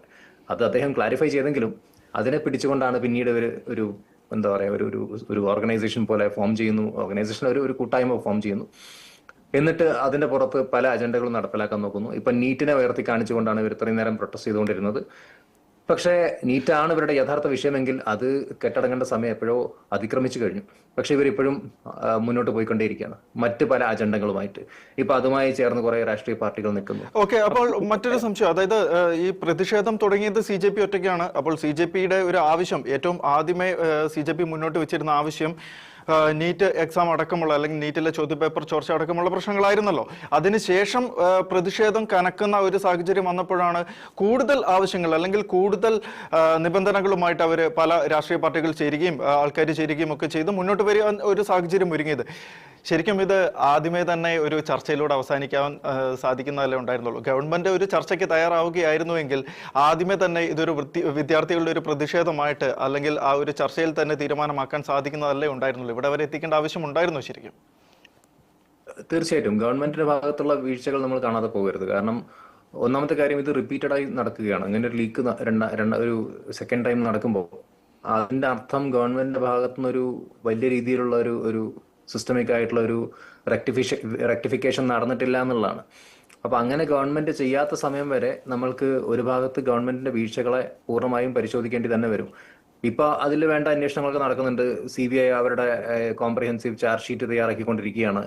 അത് അദ്ദേഹം ക്ലാരിഫൈ ചെയ്തെങ്കിലും അതിനെ പിടിച്ചുകൊണ്ടാണ് പിന്നീട് ഇവർ ഒരു എന്താ പറയുക ഒരു ഓർഗനൈസേഷൻ പോലെ ഫോം ചെയ്യുന്നു. ഓർഗനൈസേഷൻ ഒരു കൂട്ടായ്മ ഫോം ചെയ്യുന്നു. എന്നിട്ട് അതിന്റെ പുറത്ത് പല അജണ്ടകളും നടപ്പിലാക്കാൻ നോക്കുന്നു. ഇപ്പൊ നീറ്റിനെ ഉയർത്തി കാണിച്ചുകൊണ്ടാണ് ഇവർ ഇത്രയും നേരം പ്രൊട്ടസ്റ്റ് ചെയ്തുകൊണ്ടിരുന്നത്. പക്ഷേ നീറ്റാണ് ഇവരുടെ യഥാർത്ഥ വിഷയമെങ്കിൽ അത് കെട്ടടങ്ങേണ്ട സമയം എപ്പോഴോ അതിക്രമിച്ചു കഴിഞ്ഞു. പക്ഷെ ഇവരിപ്പോഴും മുന്നോട്ട് പോയിക്കൊണ്ടേയിരിക്കുകയാണ് മറ്റ് പല അജണ്ടകളുമായിട്ട്. ഇപ്പൊ അതുമായി ചേർന്ന് കുറെ രാഷ്ട്രീയ പാർട്ടികൾ നിൽക്കുന്നു. ഓക്കെ, അപ്പോൾ മറ്റൊരു സംശയം, അതായത് ഈ പ്രതിഷേധം തുടങ്ങിയത് CJP ഒറ്റയ്ക്കാണ്. അപ്പോൾ CJPയുടെ ഒരു ആവശ്യം, ഏറ്റവും ആദ്യമേ CJP മുന്നോട്ട് വെച്ചിരുന്ന ആവശ്യം നീറ്റ് എക്സാം അടക്കമുള്ള, അല്ലെങ്കിൽ നീറ്റിലെ ചോദ്യപേപ്പർ ചോർച്ച അടക്കമുള്ള പ്രശ്നങ്ങളായിരുന്നല്ലോ. അതിനുശേഷം പ്രതിഷേധം കനക്കുന്ന ഒരു സാഹചര്യം വന്നപ്പോഴാണ് കൂടുതൽ ആവശ്യങ്ങൾ അല്ലെങ്കിൽ കൂടുതൽ നിബന്ധനകളുമായിട്ട് അവർ പല രാഷ്ട്രീയ പാർട്ടികൾ ചേരുകയും ആൾക്കാർ ചേരുകയും ഒക്കെ ചെയ്ത് മുന്നോട്ട് വരിക ഒരു സാഹചര്യം ഒരുങ്ങിയത്. ശരിക്കും ഇത് ആദ്യമേ തന്നെ ഒരു ചർച്ചയിലൂടെ അവസാനിക്കാൻ സാധിക്കുന്നതല്ലേ ഉണ്ടായിരുന്നുള്ളൂ. ഗവൺമെന്റ് ഒരു ചർച്ചയ്ക്ക് തയ്യാറാവുകയായിരുന്നുവെങ്കിൽ ആദ്യമേ തന്നെ ഇതൊരു വിദ്യാർത്ഥികളുടെ ഒരു പ്രതിഷേധമായിട്ട് അല്ലെങ്കിൽ ആ ഒരു ചർച്ചയിൽ തന്നെ തീരുമാനമാക്കാൻ സാധിക്കുന്നതല്ലേ ഉണ്ടായിരുന്നുള്ളൂ. ഇവിടെ വരെ എത്തിക്കേണ്ട ആവശ്യം ഉണ്ടായിരുന്നു ശരിക്കും. തീർച്ചയായിട്ടും ഗവൺമെന്റിന്റെ ഭാഗത്തുള്ള വീഴ്ചകൾ നമ്മൾ കാണാതെ പോകരുത്. കാരണം ഒന്നാമത്തെ കാര്യം, ഇത് റിപ്പീറ്റഡ് ആയി നടക്കുകയാണ്. അങ്ങനെ ഒരു ലീക്ക് ഒരു സെക്കൻഡ് ടൈം നടക്കുമ്പോൾ അതിന്റെ അർത്ഥം ഗവൺമെന്റിന്റെ ഭാഗത്തുനിന്ന് ഒരു വലിയ രീതിയിലുള്ള ഒരു സിസ്റ്റമിക് ആയിട്ടുള്ള ഒരു റെക്ടിഫിക്കേഷൻ നടന്നിട്ടില്ല എന്നുള്ളതാണ്. അപ്പൊ അങ്ങനെ ഗവൺമെന്റ് ചെയ്യാത്ത സമയം വരെ നമ്മൾക്ക് ഒരു ഭാഗത്ത് ഗവൺമെന്റിന്റെ വീഴ്ചകളെ പൂർണ്ണമായും പരിശോധിക്കേണ്ടി തന്നെ വരും. ഇപ്പൊ അതിൽ വേണ്ട അന്വേഷണങ്ങളൊക്കെ നടക്കുന്നുണ്ട്. CBI അവരുടെ കോംപ്രിഹെൻസീവ് ചാർജ് ഷീറ്റ് തയ്യാറാക്കിക്കൊണ്ടിരിക്കുകയാണ്.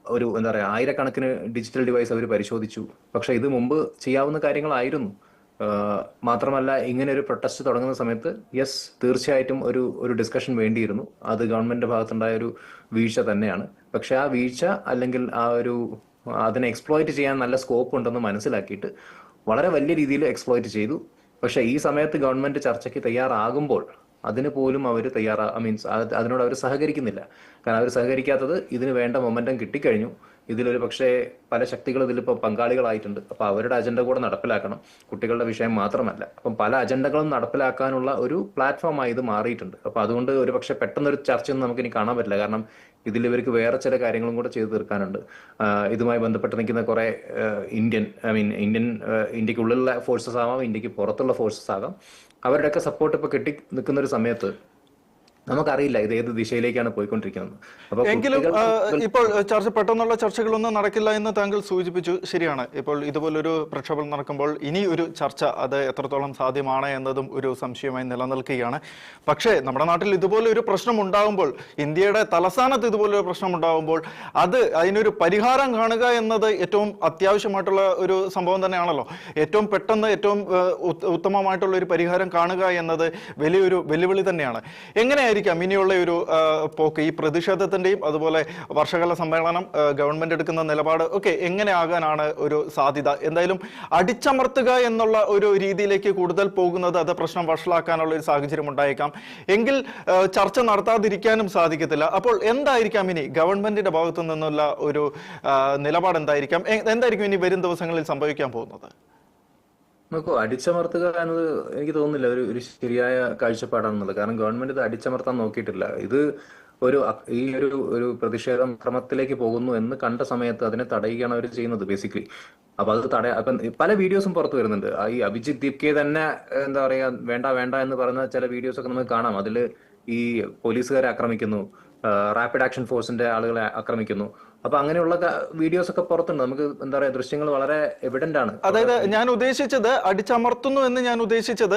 ഒരു എന്താ പറയുക, ആയിരക്കണക്കിന് ഡിജിറ്റൽ ഡിവൈസ് അവർ പരിശോധിച്ചു. പക്ഷെ ഇത് മുമ്പ് ചെയ്യാവുന്ന കാര്യങ്ങളായിരുന്നു. മാത്രമല്ല, ഇങ്ങനെ ഒരു പ്രൊട്ടസ്റ്റ് തുടങ്ങുന്ന സമയത്ത് തീർച്ചയായിട്ടും ഒരു ഡിസ്കഷൻ വേണ്ടിയിരുന്നു. അത് ഗവൺമെന്റിന്റെ ഭാഗത്തുണ്ടായ ഒരു വീഴ്ച തന്നെയാണ്. പക്ഷെ ആ വീഴ്ച അല്ലെങ്കിൽ അതിനെ എക്സ്പ്ലോയിറ്റ് ചെയ്യാൻ നല്ല സ്കോപ്പ് ഉണ്ടെന്ന് മനസ്സിലാക്കിയിട്ട് വളരെ വലിയ രീതിയിൽ എക്സ്പ്ലോയിറ്റ് ചെയ്തു. പക്ഷെ ഈ സമയത്ത് ഗവൺമെന്റ് ചർച്ചയ്ക്ക് തയ്യാറാകുമ്പോൾ അതിന് പോലും അവർ അതിനോട് അവർ സഹകരിക്കുന്നില്ല. കാരണം അവർ സഹകരിക്കാത്തത് ഇതിന് വേണ്ട മൊമെന്റം കിട്ടിക്കഴിഞ്ഞു. ഇതിലൊരു പക്ഷേ പല ശക്തികൾ ഇതിലിപ്പോൾ പങ്കാളികളായിട്ടുണ്ട്. അപ്പൊ അവരുടെ അജണ്ട കൂടെ നടപ്പിലാക്കണം, കുട്ടികളുടെ വിഷയം മാത്രമല്ല. അപ്പം പല അജണ്ടകളും നടപ്പിലാക്കാനുള്ള ഒരു പ്ലാറ്റ്ഫോമായി ഇത് മാറിയിട്ടുണ്ട്. അപ്പൊ അതുകൊണ്ട് ഒരു പക്ഷെ പെട്ടെന്നൊരു ചർച്ചയൊന്നും നമുക്ക് ഇനി കാണാൻ പറ്റില്ല. കാരണം ഇതിൽ ഇവർക്ക് വേറെ ചില കാര്യങ്ങളും കൂടെ ചെയ്തു തീർക്കാനുണ്ട്. ഇതുമായി ബന്ധപ്പെട്ട് നിൽക്കുന്ന കുറെ ഇന്ത്യക്കുള്ളിലുള്ള ഫോഴ്സസ് ആവാം, ഇന്ത്യക്ക് പുറത്തുള്ള ഫോഴ്സസ് ആകാം. അവരുടെയൊക്കെ സപ്പോർട്ട് ഇപ്പൊ കിട്ടി നിൽക്കുന്ന ഒരു സമയത്ത് നമുക്കറിയില്ല ഇത് ഏത് ദിശയിലേക്കാണ് പോയിക്കൊണ്ടിരിക്കുന്നത്. എങ്കിലും ഇപ്പോൾ പെട്ടെന്നുള്ള ചർച്ചകളൊന്നും നടക്കില്ല എന്ന് താങ്കൾ സൂചിപ്പിച്ചു. ശരിയാണ്. ഇപ്പോൾ ഇതുപോലൊരു പ്രക്ഷോഭം നടക്കുമ്പോൾ ഇനി ഒരു ചർച്ച അത് എത്രത്തോളം സാധ്യമാണ് എന്നതും ഒരു സംശയമായി നിലനിൽക്കുകയാണ്. പക്ഷേ നമ്മുടെ നാട്ടിൽ ഇതുപോലെ ഒരു പ്രശ്നം ഉണ്ടാകുമ്പോൾ, ഇന്ത്യയുടെ തലസ്ഥാനത്ത് ഇതുപോലൊരു പ്രശ്നം ഉണ്ടാകുമ്പോൾ അതിനൊരു പരിഹാരം കാണുക എന്നത് ഏറ്റവും അത്യാവശ്യമായിട്ടുള്ള ഒരു സംഭവം തന്നെയാണല്ലോ. ഏറ്റവും പെട്ടെന്ന് ഏറ്റവും ഉത്തമമായിട്ടുള്ള ഒരു പരിഹാരം കാണുക എന്നത് വലിയൊരു വെല്ലുവിളി തന്നെയാണ്. എങ്ങനെയായിരിക്കും ഇനിയുള്ള ഒരു പോക്ക്, ഈ പ്രതിഷേധത്തിന്റെയും അതുപോലെ വർഷകാല സമ്മേളനം, ഗവൺമെന്റ് എടുക്കുന്ന നിലപാട് ഒക്കെ എങ്ങനെ ആകാനാണ് ഒരു സാധ്യത? എന്തായാലും അടിച്ചമർത്തുക എന്നുള്ള ഒരു രീതിയിലേക്ക് കൂടുതൽ പോകുന്നത് അത് പ്രശ്നം വഷളാക്കാനുള്ള ഒരു സാഹചര്യം ഉണ്ടായേക്കാം. എങ്കിൽ ചർച്ച നടത്താതിരിക്കാനും സാധിക്കത്തില്ല. അപ്പോൾ എന്തായിരിക്കാം ഇനി ഗവൺമെന്റിന്റെ ഭാഗത്തു നിന്നുള്ള ഒരു നിലപാട്? എന്തായിരിക്കും ഇനി വരും ദിവസങ്ങളിൽ സംഭവിക്കാൻ പോകുന്നത്? നോക്കൂ, അടിച്ചമർത്തുക എന്നത് എനിക്ക് തോന്നുന്നില്ല ഒരു ശരിയായ കാഴ്ചപ്പാടാണെന്നുള്ളത്. കാരണം ഗവൺമെന്റ് ഇത് അടിച്ചമർത്താൻ നോക്കിയിട്ടില്ല. ഇത് ഒരു പ്രതിഷേധം ക്രമത്തിലേക്ക് പോകുന്നു എന്ന് കണ്ട സമയത്ത് അതിനെ തടയുകയാണ് അവർ ചെയ്യുന്നത് ബേസിക്കലി. അപ്പൊ അത് അപ്പം പല വീഡിയോസും പുറത്തു വരുന്നുണ്ട്. ഈ അഭിജിത് ദീപ്കെ തന്നെ എന്താ പറയാ, വേണ്ട എന്ന് പറയുന്ന ചില വീഡിയോസ് ഒക്കെ നമുക്ക് കാണാം. അതിൽ ഈ പോലീസുകാരെ ആക്രമിക്കുന്നു, റാപ്പിഡ് ആക്ഷൻ ഫോഴ്സിന്റെ ആളുകളെ ആക്രമിക്കുന്നു. അപ്പൊ അങ്ങനെയുള്ള വീഡിയോസ് ഒക്കെ പുറത്തുണ്ട്. നമുക്ക് എന്താ പറയാ, ദൃശ്യങ്ങൾ വളരെ എവിഡന്റ് ആണ്. അതായത് ഞാൻ ഉദ്ദേശിച്ചത് അടിച്ചമർത്തുന്നു എന്ന് ഞാൻ ഉദ്ദേശിച്ചത്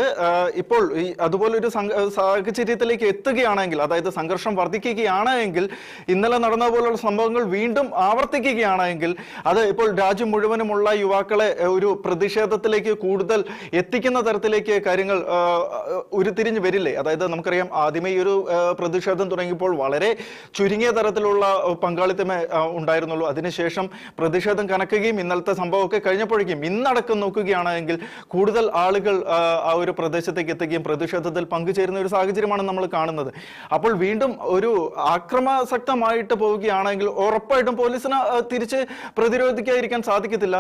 ഇപ്പോൾ ഈ അതുപോലൊരു സാഹചര്യത്തിലേക്ക് എത്തുകയാണെങ്കിൽ, അതായത് സംഘർഷം വർദ്ധിക്കുകയാണെങ്കിൽ, ഇന്നലെ നടന്ന പോലുള്ള സംഭവങ്ങൾ വീണ്ടും ആവർത്തിക്കുകയാണെങ്കിൽ അത് ഇപ്പോൾ രാജ്യം മുഴുവനുമുള്ള യുവാക്കളെ ഒരു പ്രതിഷേധത്തിലേക്ക് കൂടുതൽ എത്തിക്കുന്ന തരത്തിലേക്ക് കാര്യങ്ങൾ ഉരുത്തിരിഞ്ഞു വരില്ലേ? അതായത് നമുക്കറിയാം, ആദ്യമേ ഈ ഒരു പ്രതിഷേധം തുടങ്ങിയപ്പോൾ വളരെ ചുരുങ്ങിയ തരത്തിലുള്ള പങ്കാളിത്തമേ ഉണ്ടായിരുന്നുള്ളൂ. അതിനുശേഷം പ്രതിഷേധം കനക്കുകയും ഇന്നലത്തെ സംഭവമൊക്കെ കഴിഞ്ഞപ്പോഴേക്കും ഇന്നടക്കം നോക്കുകയാണെങ്കിൽ കൂടുതൽ ആളുകൾ ആ ഒരു പ്രദേശത്തേക്ക് എത്തുകയും പ്രതിഷേധത്തിൽ പങ്കുചേരുന്ന ഒരു സാഹചര്യമാണ് നമ്മൾ കാണുന്നത്. അപ്പോൾ വീണ്ടും ഒരു ആക്രമാസക്തമായിട്ട് പോവുകയാണെങ്കിൽ ഉറപ്പായിട്ടും പോലീസിന് തിരിച്ച് പ്രതിരോധിക്കാതിരിക്കാൻ സാധിക്കത്തില്ല.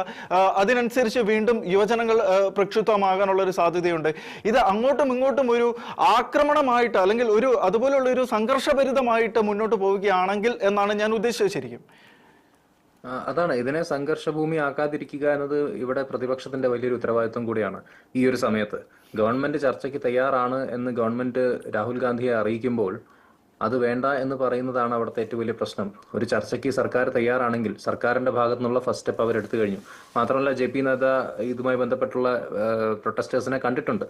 അതിനനുസരിച്ച് വീണ്ടും യുവജനങ്ങൾ പ്രക്ഷുബ്ധമാകാനുള്ള ഒരു സാധ്യതയുണ്ട്. ഇത് അങ്ങോട്ടും ഇങ്ങോട്ടും ഒരു ആക്രമണമായിട്ട് അല്ലെങ്കിൽ ഒരു അതുപോലുള്ള ഒരു സംഘർഷഭരിതമായിട്ട് മുന്നോട്ട് പോവുകയാണെങ്കിൽ എന്നാണ് ഞാൻ ഉദ്ദേശിച്ചത്. ശരിക്കും അതാണ്, ഇതിനെ സംഘർഷഭൂമി ആക്കാതിരിക്കുക എന്നത് ഇവിടെ പ്രതിപക്ഷത്തിന്റെ വലിയൊരു ഉത്തരവാദിത്വം കൂടിയാണ്. ഈ ഒരു സമയത്ത് ഗവൺമെന്റ് ചർച്ചയ്ക്ക് തയ്യാറാണ് എന്ന് ഗവൺമെന്റ് രാഹുൽ ഗാന്ധിയെ അറിയിക്കുമ്പോൾ അത് വേണ്ട എന്ന് പറയുന്നതാണ് അവിടുത്തെ ഏറ്റവും വലിയ പ്രശ്നം. ഒരു ചർച്ചയ്ക്ക് സർക്കാർ തയ്യാറാണെങ്കിൽ സർക്കാരിന്റെ ഭാഗത്തു നിന്നുള്ള ഫസ്റ്റ് സ്റ്റെപ്പ് അവരെടുത്തു കഴിഞ്ഞു. മാത്രമല്ല JP നദ്ദ ഇതുമായി ബന്ധപ്പെട്ടുള്ള പ്രൊട്ടസ്റ്റേഴ്സിനെ കണ്ടിട്ടുണ്ട്.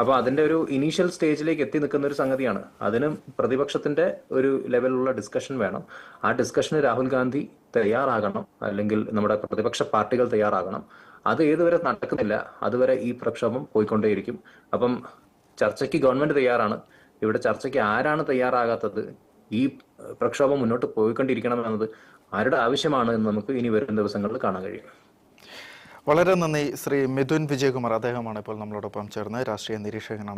അപ്പൊ അതിന്റെ ഒരു ഇനീഷ്യൽ സ്റ്റേജിലേക്ക് എത്തി നിൽക്കുന്ന ഒരു സംഗതിയാണ്. അതിന് പ്രതിപക്ഷത്തിന്റെ ഒരു ലെവലിലുള്ള ഡിസ്കഷൻ വേണം. ആ ഡിസ്കഷന് രാഹുൽ ഗാന്ധി തയ്യാറാകണം, അല്ലെങ്കിൽ നമ്മുടെ പ്രതിപക്ഷ പാർട്ടികൾ തയ്യാറാകണം. അത് ഏതുവരെ നടക്കുന്നില്ല അതുവരെ ഈ പ്രക്ഷോഭം പോയിക്കൊണ്ടേയിരിക്കും. അപ്പം ചർച്ചയ്ക്ക് ഗവൺമെന്റ് തയ്യാറാണ്. ഇവിടെ ചർച്ചയ്ക്ക് ആരാണ് തയ്യാറാകാത്തത്? ഈ പ്രക്ഷോഭം മുന്നോട്ട് പോയിക്കൊണ്ടിരിക്കണം എന്നത് ആരുടെ ആവശ്യമാണ് എന്ന് നമുക്ക് ഇനി വരും ദിവസങ്ങളിൽ കാണാൻ കഴിയും. വളരെ നന്ദി ശ്രീ മിഥുൻ വിജയകുമാർ. അദ്ദേഹമാണ് ഇപ്പോൾ നമ്മളോടൊപ്പം ചേർന്ന് രാഷ്ട്രീയ നിരീക്ഷകനാണ്.